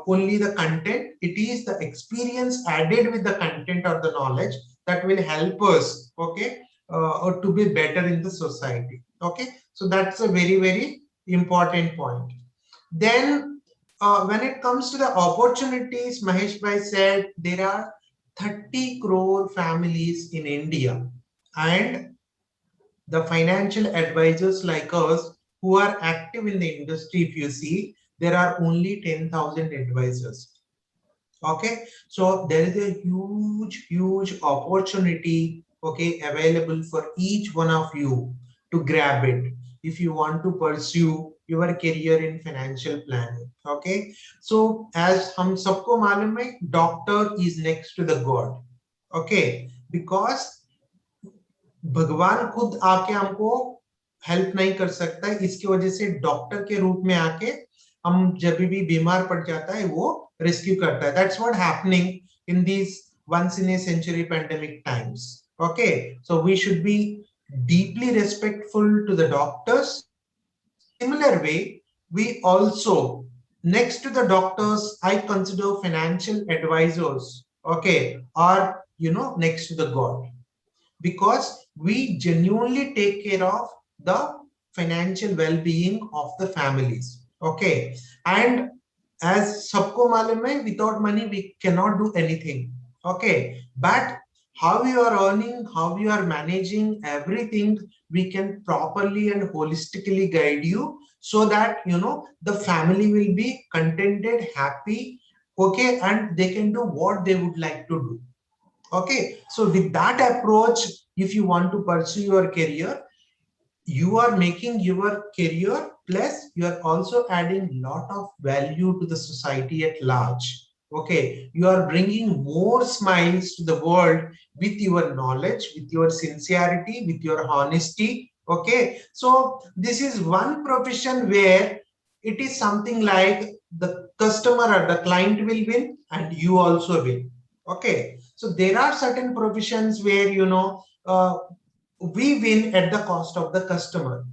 only the content, it is the experience added with the content or the knowledge that will help us, okay, or to be better in the society. Okay, so that's a very, very important point. Then when it comes to the opportunities, Mahesh Bhai said there are 30 crore families in India, and the financial advisors like us who are active in the industry, if you see, there are only 10,000 advisors. Okay, so there is a huge opportunity, okay, available for each one of you to grab it if you want to pursue your career in financial planning. Okay, so as hum sabko malum hai, doctor is next to the god. Okay, because भगवान खुद आके हमको help नहीं कर सकता है, इसकी वजह से डॉक्टर के रूप में आके हम जब भी बीमार पड़ जाता है वो रेस्क्यू करता है. That's what happening in this once in a century pandemic times. Okay, so we should be deeply respectful to the doctors. Similar way, we also, next to the doctors, I consider financial advisors, okay, are next to the god, because we genuinely take care of the financial well-being of the families. Okay, and as sabko malum hai, without money we cannot do anything. Okay, but how you are earning, how you are managing everything, we can properly and holistically guide you so that, the family will be contented, happy, okay, and they can do what they would like to do. Okay, so with that approach, if you want to pursue your career, you are making your career, plus you are also adding lot of value to the society at large. Okay, you are bringing more smiles to the world with your knowledge, with your sincerity, with your honesty. Okay, so this is one profession where it is something like the customer or the client will win and you also win. Okay, so there are certain professions where, we win at the cost of the customer.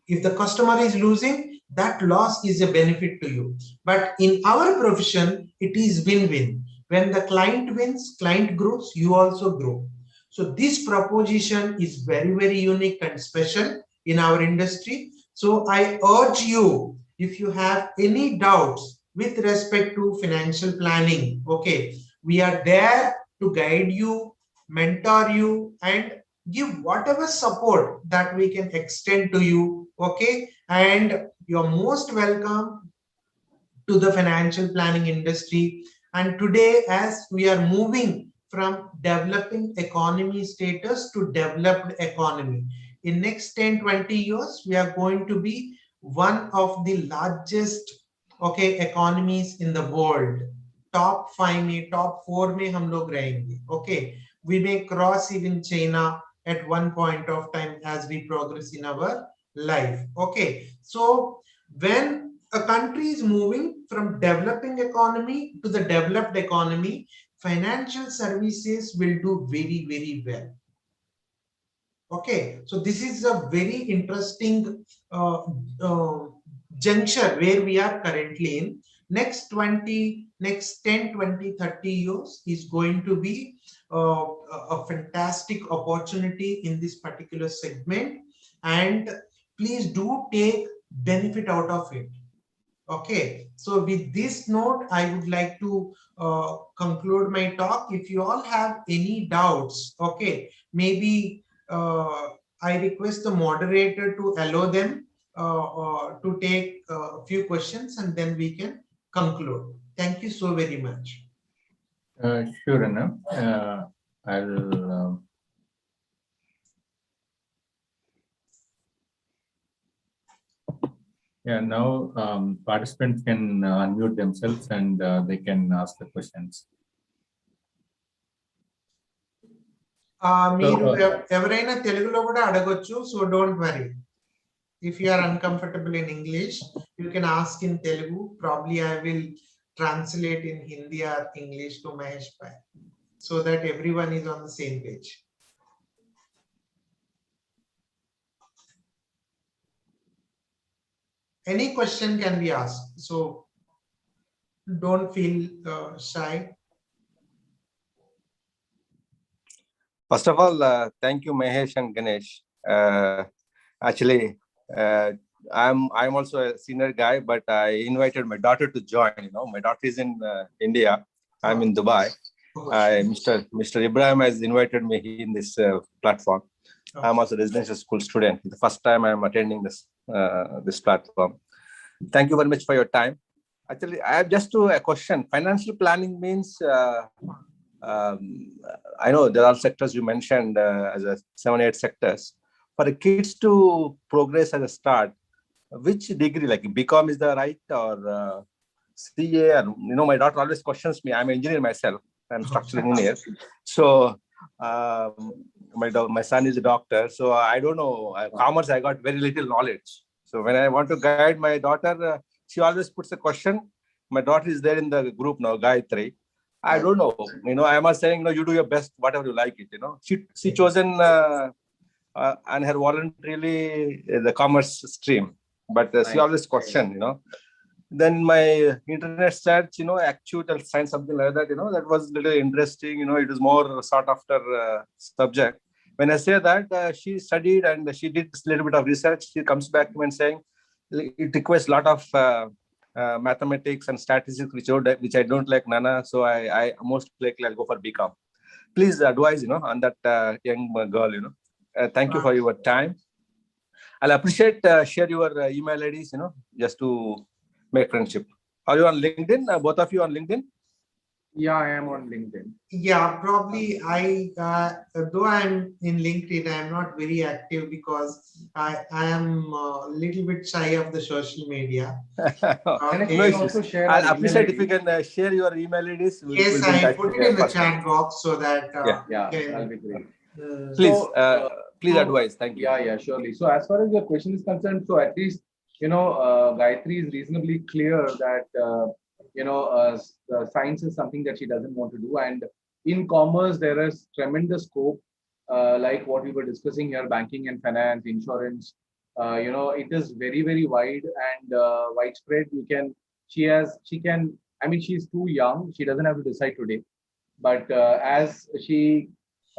If the customer is losing, that loss is a benefit to you. But in our profession, it is win-win. When the client wins, client grows, you also grow. So this proposition is very, very unique and special in our industry. So I urge you, if you have any doubts with respect to financial planning, okay, we are there to guide you, mentor you, and give whatever support that we can extend to you. Okay, and you're most welcome to the financial planning industry. And today, as we are moving from developing economy status to developed economy, in next 10-20 years we are going to be one of the largest, okay, economies in the world. Top 5 में, top 4 में हम लोग रहेंगे. Okay, we may cross even China at one point of time as we progress in our life. Okay, so when a country is moving from developing economy to the developed economy, financial services will do very, very well. Okay, so this is a very interesting uh, uh, juncture where we are currently in. Next 10, 20, 30 years is going to be a fantastic opportunity in this particular segment, and please do take benefit out of it. Okay, so with this note, I would like to conclude my talk. If you all have any doubts, okay, maybe I request the moderator to allow them to take a few questions and then we can conclude. Thank you so very much. Sure enough. I'll yeah, now participants can unmute themselves and they can ask the questions. మీరు ఎవరైనా తెలుగులో కూడా అడగొచ్చు, so don't worry. If you are uncomfortable in English, you can ask in Telugu. Probably I will translate in Hindi or English to Mahesh Bhai, so that everyone is on the same page. Any question can be asked, so don't feel shy. First of all, thank you, Mahesh and Ganesh. Actually, I'm also a senior guy, but I invited my daughter to join. My daughter is in India. I'm in Dubai. Mr. Ibrahim has invited me in this platform. I'm also a residential school student. The first time I'm attending this platform. Thank you very much for your time. Actually, I have just a question. Financial planning means I know there are sectors you mentioned as a 7-8 sectors. For the kids to progress at a start, which degree, like BCom is the right, or CA? And, my daughter always questions me. I'm an engineer myself. I'm a structural engineer. So my son is a doctor. So I don't know. Commerce, I got very little knowledge. So when I want to guide my daughter, she always puts a question. My daughter is there in the group now, Gayatri. I don't know. I am saying, you do your best, whatever you like it. She chosen and her voluntarily the commerce stream, but she always question. Then my internet search, actual science, something like that. That was a little interesting. It was more sought after subject. When I say that, she studied and she did a little bit of research. She comes back to me and saying it requires a lot of mathematics and statistics, which I don't like, Nana. So I most likely I'll go for BCom. please advise, on that young girl, thank you for your time. I'll appreciate, share your email IDs, just to make friendship. Are you on LinkedIn? Both of you on LinkedIn? Yeah, I am on LinkedIn. Yeah, probably though I'm in LinkedIn, I'm not very active because I am a little bit shy of the social media. Okay. No issues. Also share I'll our appreciate email if you can share your email IDs. Yes, We'll be in I touch put it in the personally. chat box so that Yeah, you that'll can, be great. Please, So, please so- advise. Thank you. Yeah, surely. So as far as your question is concerned, so at least, Gayatri is reasonably clear that, science is something that she doesn't want to do. And in commerce, there is tremendous scope, like what we were discussing here, banking and finance, insurance. It is very, very wide and widespread. She's too young. She doesn't have to decide today. But as she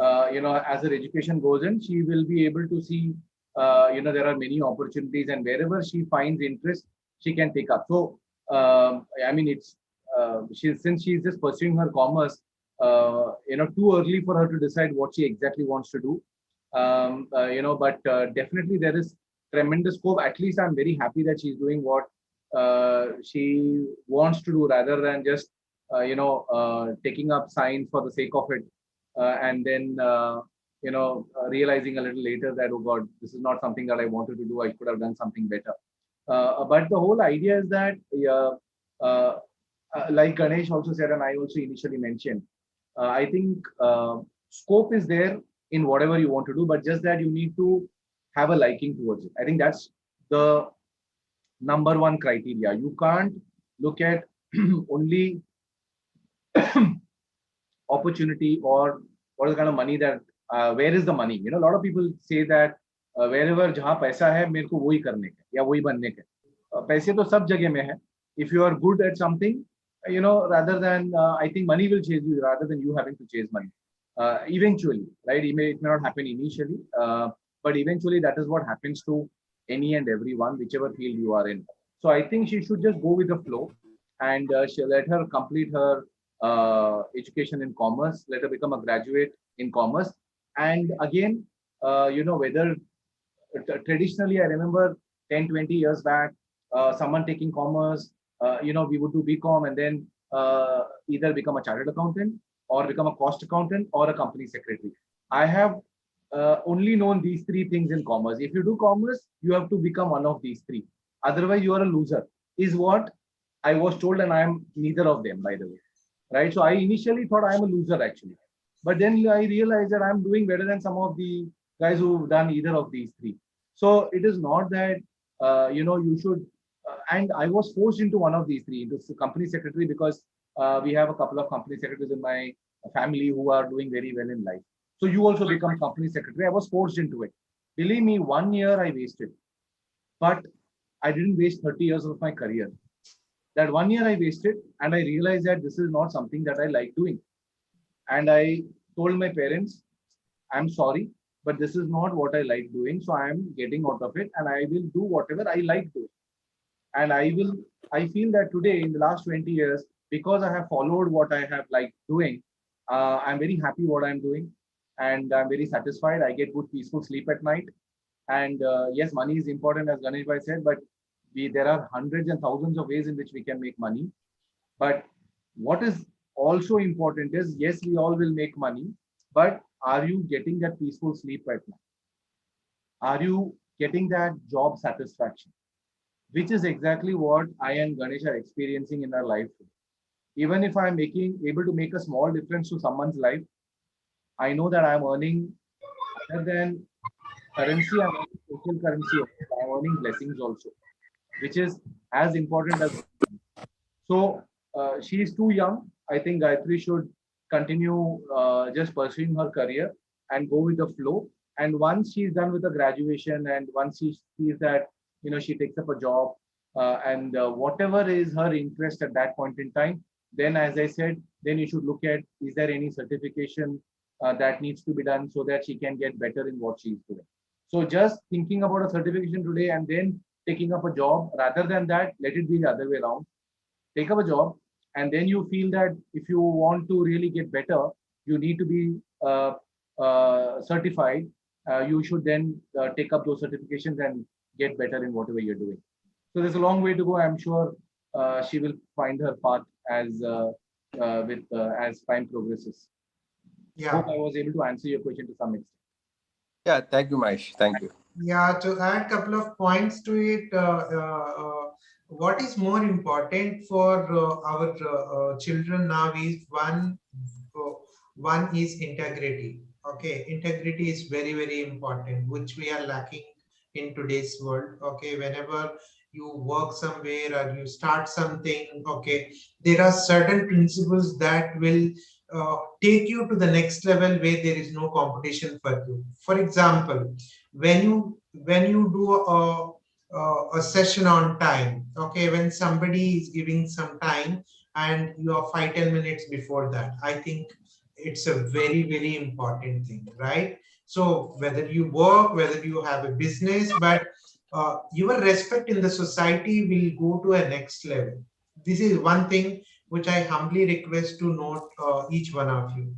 as her education goes in, she will be able to see, there are many opportunities, and wherever she finds interest, she can take up. So, it's since she's just pursuing her commerce, too early for her to decide what she exactly wants to do. But definitely there is tremendous scope. At least I'm very happy that she's doing what she wants to do rather than just taking up science for the sake of it, and then realizing a little later that, oh God, this is not something that I wanted to do. I could have done something better. But the whole idea is that, like Ganesh also said, and I also initially mentioned, I think scope is there in whatever you want to do, but just that you need to have a liking towards it. I think that's the number one criteria. You can't look at only opportunity or what is the kind of money that where is the money. A lot of people say that wherever जहाँ पैसा है मेरे को वही करने का या वही बनने का. पैसे तो सब जगह में है. If you are good at something, rather than I think money will chase you rather than you having to chase money. Eventually, right? It may not happen initially, but eventually that is what happens to any and everyone, whichever field you are in. So I think she should just go with the flow, and let her complete her education in commerce. Let her become a graduate in commerce. And again, whether traditionally, I remember 10, 20 years back, someone taking commerce, we would do BCom and then either become a chartered accountant or become a cost accountant or a company secretary. I have only known these three things in commerce. If you do commerce, you have to become one of these three. Otherwise, you are a loser, is what I was told, and I am neither of them, by the way. Right? So I initially thought I am a loser, actually. But then I realized that I'm doing better than some of the guys who've done either of these three. So it is not that, you should, and I was forced into one of these three, into company secretary, because we have a couple of company secretaries in my family who are doing very well in life. So you also become company secretary. I was forced into it. Believe me, 1 year I wasted, but I didn't waste 30 years of my career. That 1 year I wasted, and I realized that this is not something that I like doing. And I told my parents, I'm sorry, but this is not what I like doing. So I am getting out of it, and I will do whatever I like doing. And I feel that today, in the last 20 years, because I have followed what I have liked doing, I'm very happy what I'm doing. And I'm very satisfied. I get good, peaceful sleep at night. And yes, money is important, as Ganesh Bhai said, but there are hundreds and thousands of ways in which we can make money. But what is also important is, yes, we all will make money, but are you getting that peaceful sleep at night? Are you getting that job satisfaction? Which is exactly what I and Ganesh are experiencing in our life. Even if I'm able to make a small difference to someone's life, I know that I'm earning other than currency, I'm earning social currency also. I'm earning blessings also, which is as important as. So she is too young. I think Gayatri should continue just pursuing her career and go with the flow. And once she's done with the graduation, and once she sees that she takes up a job, and whatever is her interest at that point in time, then, as I said, then you should look at, is there any certification that needs to be done so that she can get better in what she's doing. So just thinking about a certification today and then taking up a job, rather than that, let it be the other way around. Take up a job, and then you feel that if you want to really get better, you need to be certified, you should then take up those certifications and get better in whatever you're doing. So there's a long way to go. I'm sure she will find her path as as time progresses. Yeah. Hope I was able to answer your question to some extent. Yeah, thank you, Mahesh. Thank you. Yeah, to add a couple of points to it, what is more important for our children now is one is integrity. Okay, integrity is very, very important, which we are lacking in today's world. Okay, whenever you work somewhere or you start something, okay, there are certain principles that will take you to the next level where there is no competition for you. For example, when you do a session on time, okay, when somebody is giving some time and you are 5-10 minutes before that, I think it's a very, very important thing, right? So whether you work, whether you have a business, but your respect in the society will go to a next level. This is one thing which I humbly request to note, each one of you.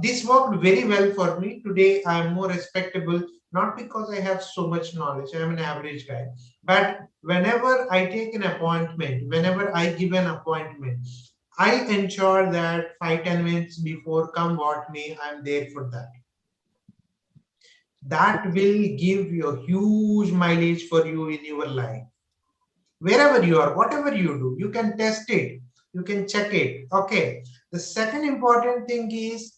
This worked very well for me. Today I am more respectable, not because I have so much knowledge, I am an average guy, but whenever I take an appointment, whenever I give an appointment, I ensure that 5-10 minutes before, come what may, I'm there for that. That will give you a huge mileage for you in your life. Wherever you are, whatever you do, you can test it, you can check it. Okay. The second important thing is,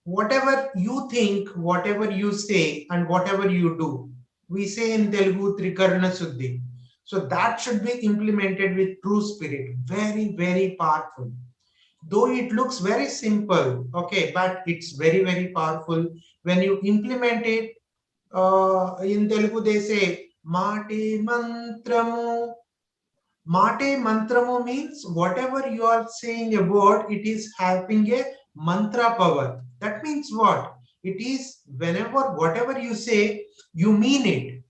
whatever you think, whatever you say, and whatever you do, we say in Telugu, Trikarna Suddhi. So that should be implemented with true spirit. Very, very powerful. Though it looks very simple, okay, but it's very, very powerful. When you implement it, in Telugu they say, Mate Mantramu. Mate Mantramu means whatever you are saying a word, it is having a mantra power. That means what? It is whenever, whatever you say, you mean it.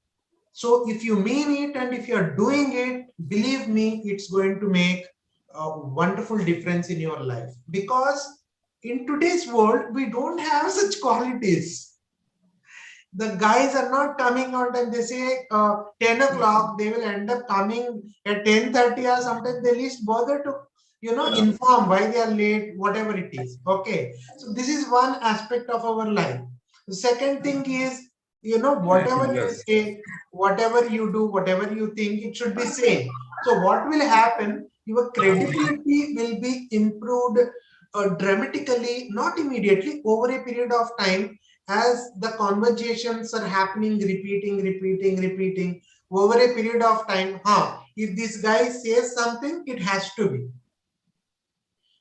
So if you mean it and if you are doing it, believe me, it's going to make a wonderful difference in your life. Because in today's world, we don't have such qualities. The guys are not coming out and they say 10 o'clock, they will end up coming at 10:30, or sometimes they least bother to inform why they are late, whatever it is. Okay, so this is one aspect of our life. The second thing is, whatever you say, whatever you do, whatever you think, it should be same. So what will happen, your credibility will be improved dramatically, not immediately, over a period of time, as the conversations are happening, repeating over a period of time. If this guy says something, it has to be.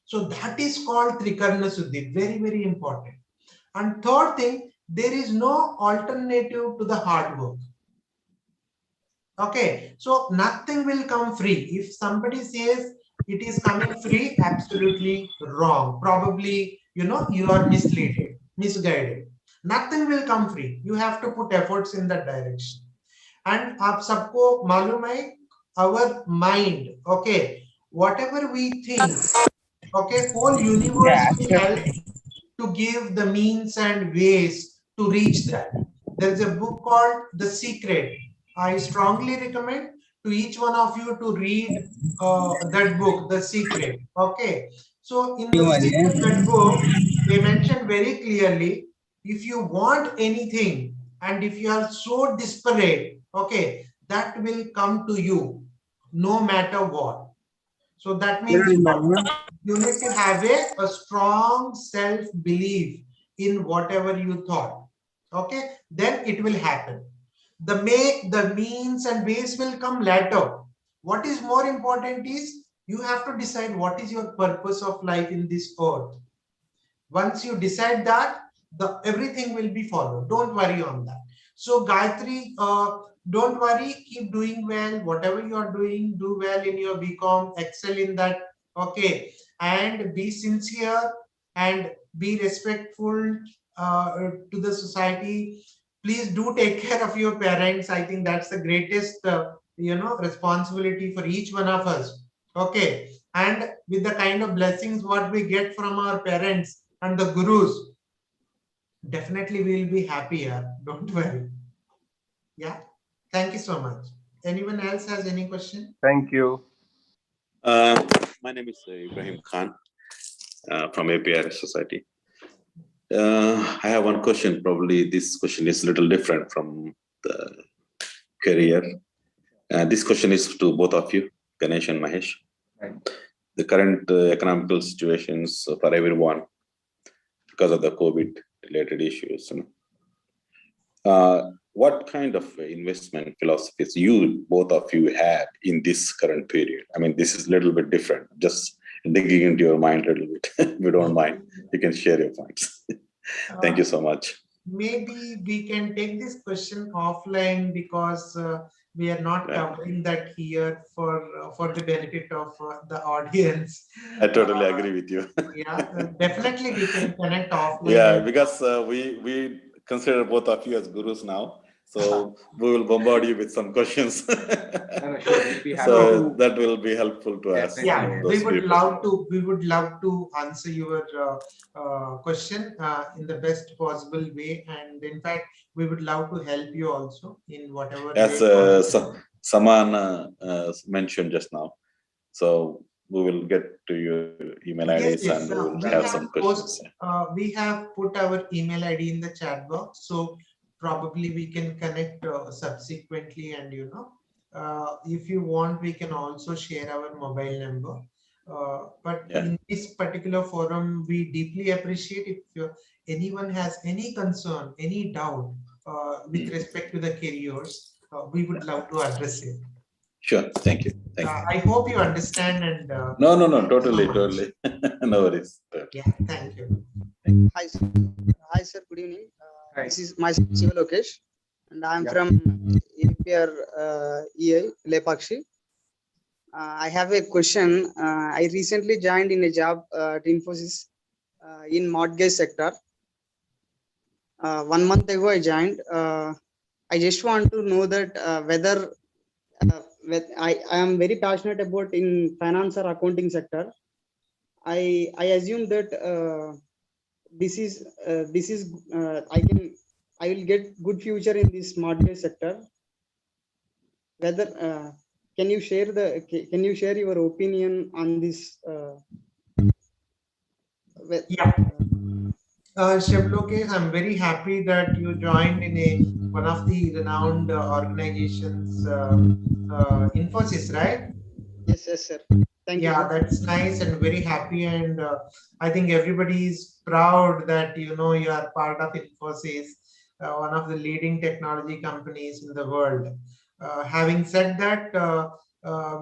So that is called Trikarna Suddhi. Very, very important. And third thing, there is no alternative to the hard work. Okay, so nothing will come free. If somebody says it is coming free, absolutely wrong. Probably, you are misguided. Nothing will come free. You have to put efforts in that direction. And आप सबको मालूम है, our mind, okay, whatever we think, okay, whole universe will help to give the means and ways to reach that. There is a book called The Secret. I strongly recommend to each one of you to read that book, The Secret. Okay. So in The Secret, that book, they mention very clearly, if you want anything and if you are so desperate, okay, that will come to you no matter what. So that means you need to have a strong self-belief in whatever you thought. Okay, then it will happen. The means and ways will come later. What is more important is, you have to decide what is your purpose of life in this earth. Once you decide that, everything will be followed. Don't worry on that. So Gayatri, don't worry, keep doing well. Whatever you are doing, do well in your BCom, excel in that. Okay, and be sincere and be respectful to the society. Please do take care of your parents. I think that's the greatest responsibility for each one of us. Okay, and with the kind of blessings what we get from our parents, and the gurus, definitely we will be happier. Don't worry. Yeah. Thank you so much. Anyone else has any question? Thank you. My name is Ibrahim Khan from APR Society. I have one question. Probably this question is a little different from the career. This question is to both of you, Ganesh and Mahesh. Right. The current economical situations for everyone because of the COVID-related issues. What kind of investment philosophies you both of you have in this current period? I mean, this is a little bit different. Just digging into your mind a little bit. If you don't mind, you can share your points. Thank you so much. Maybe we can take this question offline because we are not Right. covering that here for the benefit of the audience. I totally agree with you. Yeah, definitely we can connect offline. Yeah, because we consider both of you as gurus now. So we will bombard you with some questions. Sure, we'll be happy So to. that will be helpful to us. Definitely. Yeah, those we would people. love to answer your question in the best possible way, and in fact we would love to help you also in whatever As way possible. Saman mentioned just now. So we will get to your email IDs Yes, and we will we have have some questions. we have put our email ID in the chat box, so probably we can connect subsequently, and if you want we can also share our mobile number. But Yeah. in this particular forum, we deeply appreciate if anyone has any concern, any doubt with respect to the careers, we would love to address it. Sure. Thank you. Thank you. I hope you understand, and No, thank you so totally, much. totally. No worries. Yeah, thank you. Hi, sir. Hi, sir. Good evening. Hi. This is my Siva Lokesh, and I'm Yeah. from APR EI Lepakshi. I have a question. I recently joined in a job at Infosys in mortgage sector. 1 month ago, I joined. I just want to know that whether I am very passionate about in finance or accounting sector. I assume that this is I will get good future in this mortgage sector. Whether can you share your opinion on this? Yeah. Shivlokesh, I'm very happy that you joined in one of the renowned organizations, Infosys, right? Yes, sir. Thank you, Yeah, sir. that's nice and very happy, and I think everybody is proud that you are part of Infosys, one of the leading technology companies in the world. Having said that,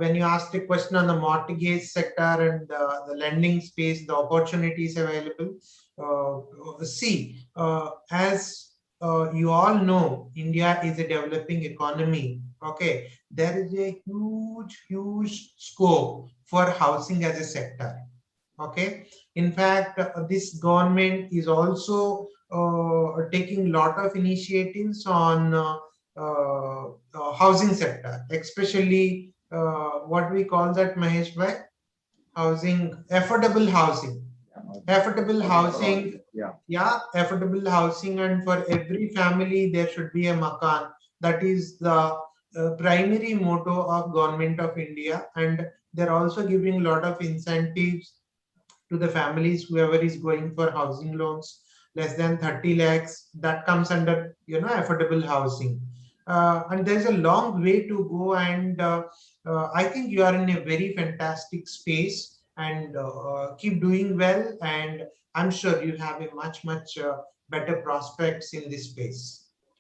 when you asked a question on the mortgage sector and the lending space, the opportunities available, as you all know, India is a developing economy. Okay, there is a huge scope for housing as a sector. Okay, in fact, this government is also taking a lot of initiatives on housing sector, especially what we call that, Mahesh bhai, housing, affordable housing. Affordable housing, Yeah. affordable housing, and for every family there should be a makan. That is the primary motto of Government of India, and they're also giving a lot of incentives to the families, whoever is going for housing loans less than 30 lakhs, that comes under affordable housing. And there's a long way to go, and I think you are in a very fantastic space, and keep doing well, and I'm sure you have a much better prospects in this space.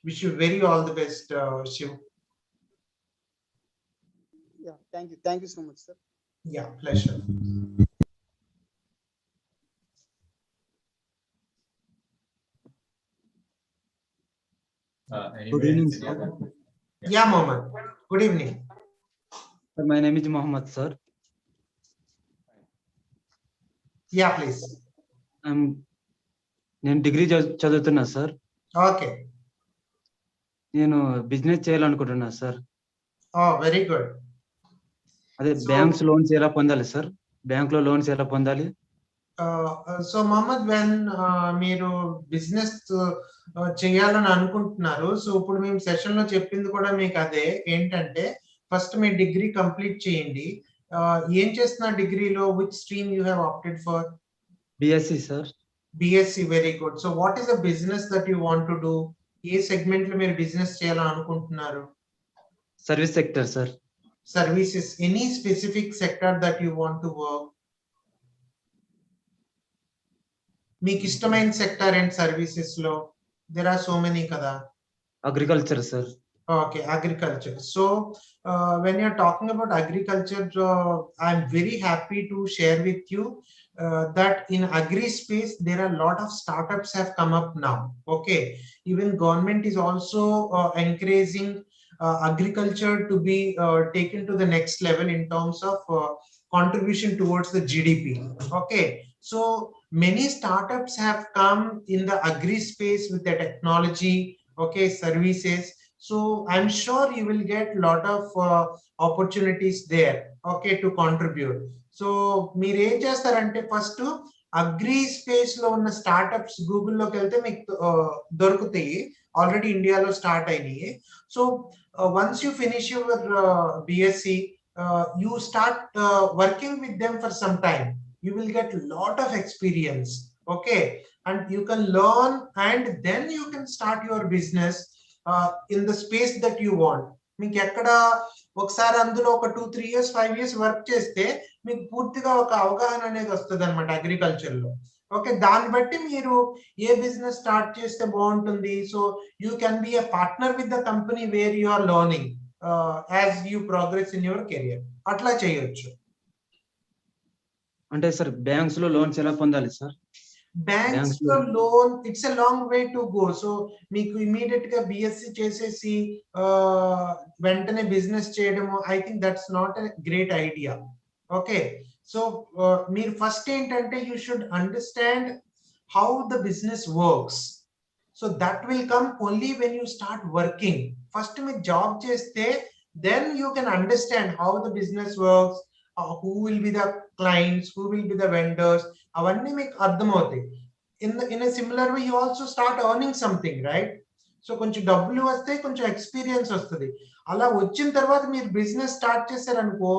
Wish you very all the best, Shiv. Yeah, thank you so much, sir. Yeah, pleasure. Good evening, sir. Yeah, Mohammed. Good evening. Sir, my name is Mohammed, sir. Yeah, please. నేను degree చదువుతున్నా sir. Okay. నేను business చేయాలనుకుంటున్నా sir. Oh, very good. అదే banks loans ఎలా పొందాలి sir? Bank లో loans ఎలా పొందాలి? సో మహమ్మద్ వెన్ మీరు బిజినెస్ చేయాలని అనుకుంటున్నారు, సో ఇప్పుడు మేము సెషన్ లో చెప్పింది కూడా మీకు అదే ఏంటంటే ఫస్ట్ మీ డిగ్రీ కంప్లీట్ చేయండి. ఏం చేస్తున్న డిగ్రీలో which stream you have opted for? BSc sir. BSc, very good. So what is the business that you want to do? A segment లో మీరు బిజినెస్ చేయాలని అనుకుంటున్నారు? Service sector sir. Services. Any specific sector that you want to work? మీకు ఇష్టమైన sector and services లో there are so many కదా. Agriculture sir. Okay, agriculture. So when you're talking about agriculture, I'm very happy to share with you that in agri space there are a lot of startups have come up now. Okay, even government is also encouraging agriculture to be taken to the next level in terms of contribution towards the GDP. Okay, so many startups have come in the agri space with the technology, okay, services. So I'm sure you will get lot of opportunities there, okay, to contribute. So మీరు ఏం చేస్తారంటే first agri space లో ఉన్న startups గూగుల్లోకి వెళ్తే మీకు దొరుకుతాయి, already ఇండియాలో start అయినాయి. So once you finish your BSc, you start working with them for some time, you will get lot of experience, okay, and you can learn and then you can start your business in the space that you want. మీకు ఎక్కడ ఒకసారి అందులో ఒక 2-3 years 5 years work చేస్తే మీకు పూర్తిగా ఒక అవగాహన అనేది వస్తుంది అనమాట అగ్రికల్చర్ లో. ఓకే, దాన్ని బట్టి మీరు ఏ బిజినెస్ స్టార్ట్ చేస్తే బాగుంటుంది. So you can be a partner with the company where you are learning as you progress in your career. అట్లా చేయొచ్చు. అంటే సార్ బ్యాంక్స్ లో లోన్స్ ఎలా పొందాలి సార్? బ్యాంక్స్ లో loan it's a long way to go. So మీకు immediate గా BSc చేసేసి వెంటనే బిజినెస్ చేయడము, I think that's not a great idea. Okay, so మీరు ఫస్ట్ ఏంటంటే you should understand how the business works. So that will come only when you start working. First మీరు job చేస్తే then you can understand how the business works, who will be the clients, who will be the vendors, అవన్నీ మీకు అర్థమవుతాయి. in a similar way you also start earning something, right? So కొంచెం డబ్బులు వస్తే కొంచెం experience వస్తుంది. అలా వచ్చిన తర్వాత మీరు బిజినెస్ స్టార్ట్ చేశారనుకో,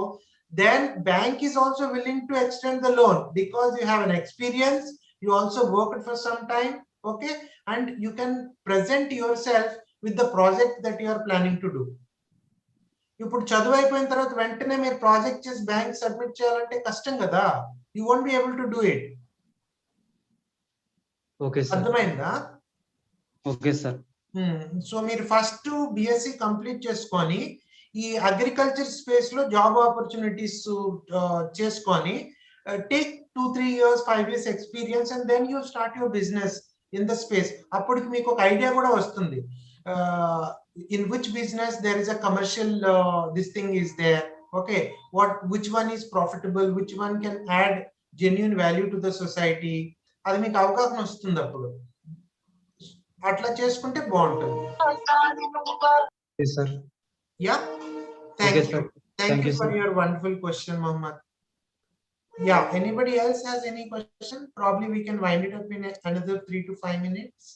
then bank is also willing to extend the loan because you have an experience, you also worked for some time, okay, and you can present yourself with the project that you are planning to do. ఇప్పుడు చదువు అయిపోయిన తర్వాత వెంటనే మీరు project చేసి bank submit చేయాలంటే కష్టం కదా, you won't be able to do it. Okay sir, అర్థమైందా? Okay sir. సో మీరు ఫస్ట్ బిఎస్సి కంప్లీట్ చేసుకొని ఈ అగ్రికల్చర్ స్పేస్ లో జాబ్ ఆపర్చునిటీస్ చేసుకొని take 2-3 years 5 years experience and then you start your business in the space. అప్పటికి మీకు ఒక idea కూడా వస్తుంది in which business there is a commercial this thing is there, okay, which one is profitable, which one can add genuine value to the society. అది మీకు అవగాహన వస్తుంది అప్పుడు. అట్లా చేసుకుంటే బాగుంటుంది. Yeah, thank you for your wonderful question Mohammed. Yeah, anybody else has any question? Probably we can wind it up in another 3 to 5 minutes.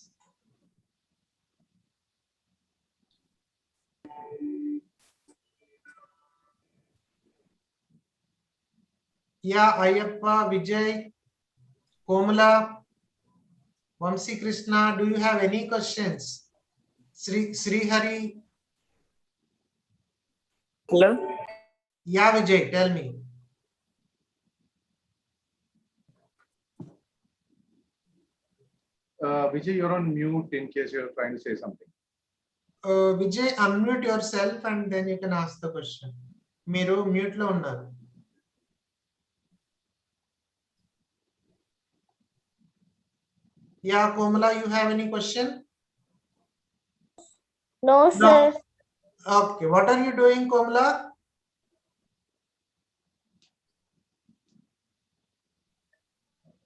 Yeah, Ayappa, Vijay, Komala, Vamsi Krishna, do you have any questions? Sri Hari. Hello. Yeah, Vijay, tell me. Vijay, you're on mute in case you're trying to say something. Vijay, unmute yourself and then you can ask the question. Meeru mute lo unnaru. Yeah, Komala, you have any question? No, sir. Okay, what are you doing, Komala?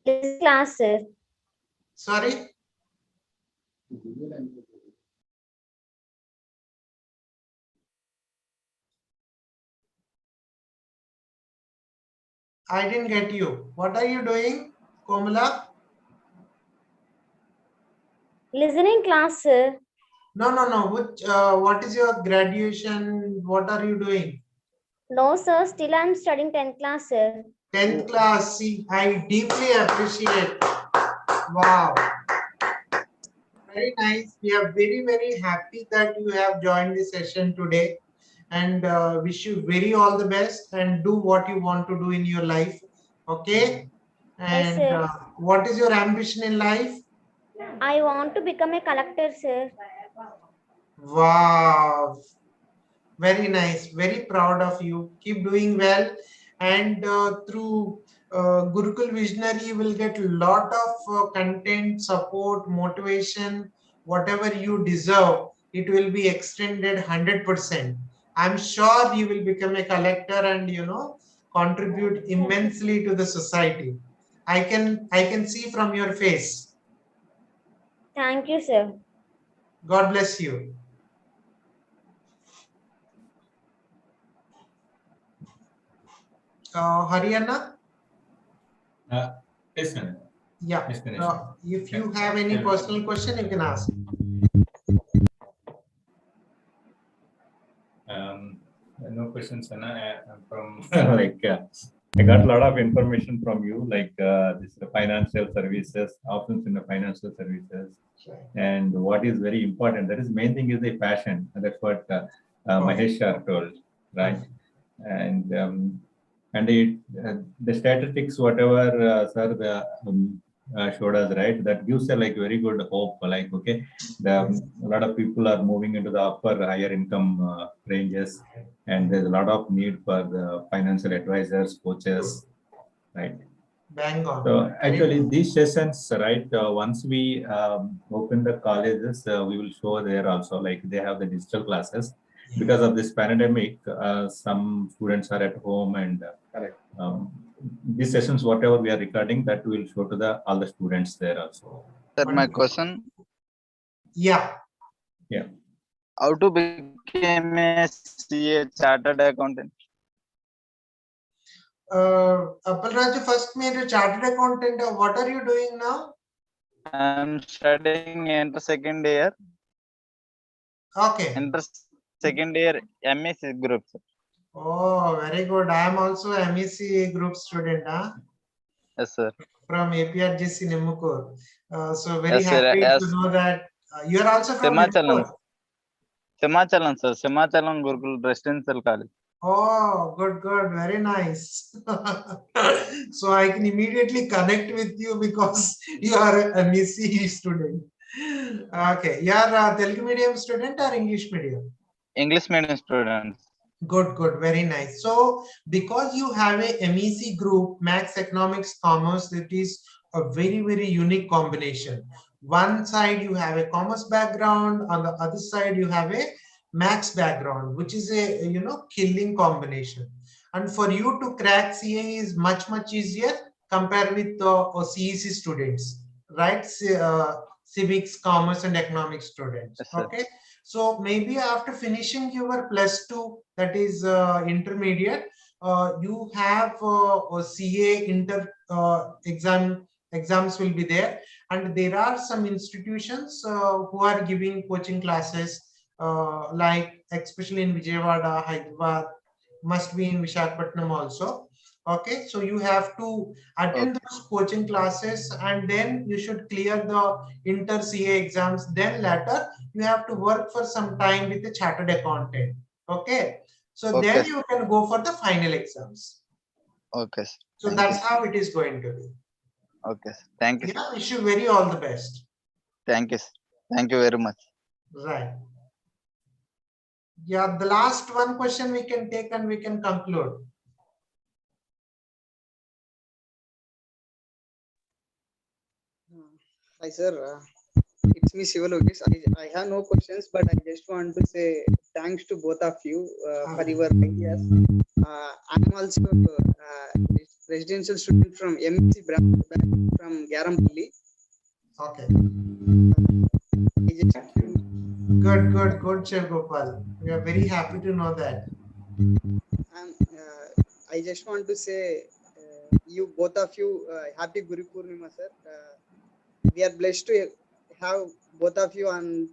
This class, sir. Sorry? I didn't get you. What are you doing? Komala? Listening class, sir. No. Which, what is your graduation? What are you doing? No, sir. Still, I'm studying 10th class, sir. 10th class. See, I deeply appreciate. Wow. Very nice. We are very happy that you have joined the session today, and wish you very all the best and do what you want to do in your life. Okay. Yes, And sir. what is your ambition in life? I want to become a collector, sir. Wow. Very nice. Very proud of you. Keep doing well. And through Gurukul Visionary, you will get a lot of content, support, motivation, whatever you deserve. It will be extended 100%. I'm sure you will become a collector and contribute immensely to the society. I can see from your face. Thank you, sir. God bless you. Haryana? Yes, Ganesh. Yeah. Yes, Ganesh. If you have any personal question, you can ask. No questions, Anna. I'm from I got a lot of information from you, this the financial services, options in the financial services, and what is very important. That is main thing is the passion. And that's what Mahesh told, right? And the statistics, whatever sir showed us, right? That gives a very good hope. A lot of people are moving into the upper higher income ranges, and there's a lot of need for the financial advisors, coaches, right? Bang on. So actually, these sessions, right? Once we open the colleges, we will show there also. They have the digital classes. Because of this pandemic, some students are at home, and these sessions, whatever we are recording, that we will show to all the students there also. Sir, my question. Yeah. How to become a CA chartered accountant? Appalraju, first made a chartered accountant. What are you doing now? I'm studying enter second year. Okay. Enter second year MSc group. Sir. Oh, very good. I am also MEC group student. Yes, sir. From APRGC Nimmukur. So very Yes, sir. happy Yes. to know that you are also from Simachalam. Nimmukur. Simachalam, sir. Simachalam Gurukul Residential College. Oh, good. Very nice. So I can immediately connect with you because you are a MEC student. Okay. You are a Telugu medium student or English medium? English medium student. Good. Very nice. So because you have a MEC group, Maths, Economics, Commerce, it is a very unique combination. One side you have a commerce background, on the other side you have a Maths background, which is a killing combination. And for you to crack CA is much easier compared with CEC students, right? Civics, Commerce, and Economics students. Yes, okay. So maybe after finishing your +2, that is intermediate, you have a CA exams will be there, and there are some institutions who are giving coaching classes, like especially in Vijayawada, Hyderabad, must be in Visakhapatnam also. Okay, so you have to attend those coaching classes, and then you should clear the inter CA exams. Then later you have to work for some time with the chartered accountant. Okay, so then you can go for the final exams. Okay. So that's how it is going to be. Okay. Thank you. Yeah, wish you very all the best. Thank you. Thank you very much. Right. Yeah, the last one question we can take and we can conclude. Hi, sir. It's me, Sivalogis. I have no questions, but I just want to say thanks to both of you for your ideas. I'm also a residential student from MEC branch from Garampalli. Okay. Good, Chair Gopal. We are very happy to know that. I just want to say you both of you happy Guru Purnima, sir. We are blessed to have both of you on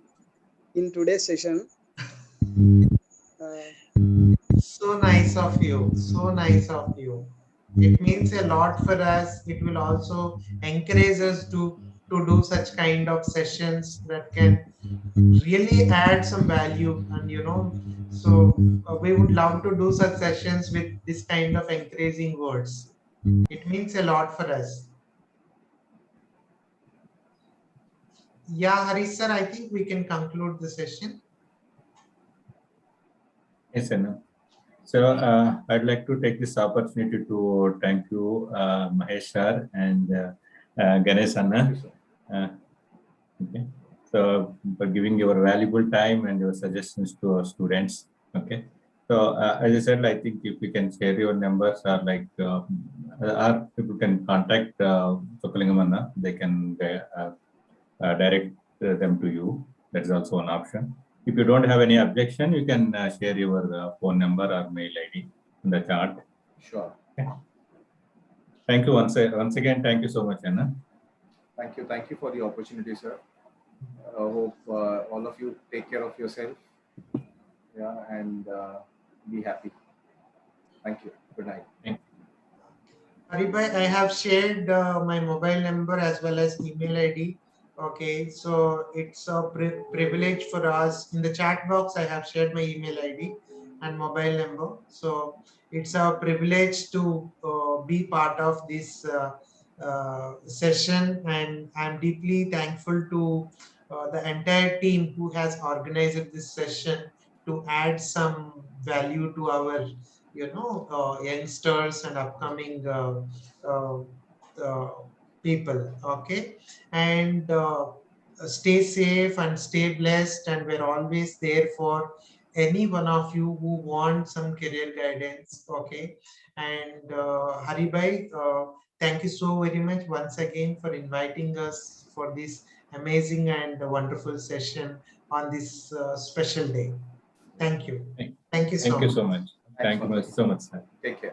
in today's session. So nice of you. So nice of you. It means a lot for us. It will also encourage us to do such kind of sessions that can really add some value. And so we would love to do such sessions with this kind of encouraging words. It means a lot for us. Yeah, Harish sir, I think we can conclude the session. Yes, Anna. So I'd like to take this opportunity to thank you, Mahesh sir and Ganesh Anna. Okay. So for giving your valuable time and your suggestions to our students. Okay. So as I said, I think if you can share your numbers or like, or if you can contact Sokalingam Anna, they can direct them to you. That's also an option. If you don't have any objection, you can share your phone number or mail ID in the chart. Sure. Okay. Thank you once again. Thank you so much, Anna. Thank you. Thank you for the opportunity, sir. I hope all of you take care of yourself. Yeah, and be happy. Thank you. Good night. Haribhai, I have shared my mobile number as well as email ID. Okay, so it's a privilege for us. In the chat box, I have shared my email ID and mobile number. So it's a privilege to be part of this session, and I'm deeply thankful to the entire team who has organized this session to add some value to our youngsters and upcoming uh, uh, people. Okay, and stay safe and stay blessed, and we're always there for any one of you who want some career guidance. Okay, and Haribhai, thank you so very much once again for inviting us for this amazing and wonderful session on this special day. Thank you. Thank you so much. Thank you so much, sir. Take care.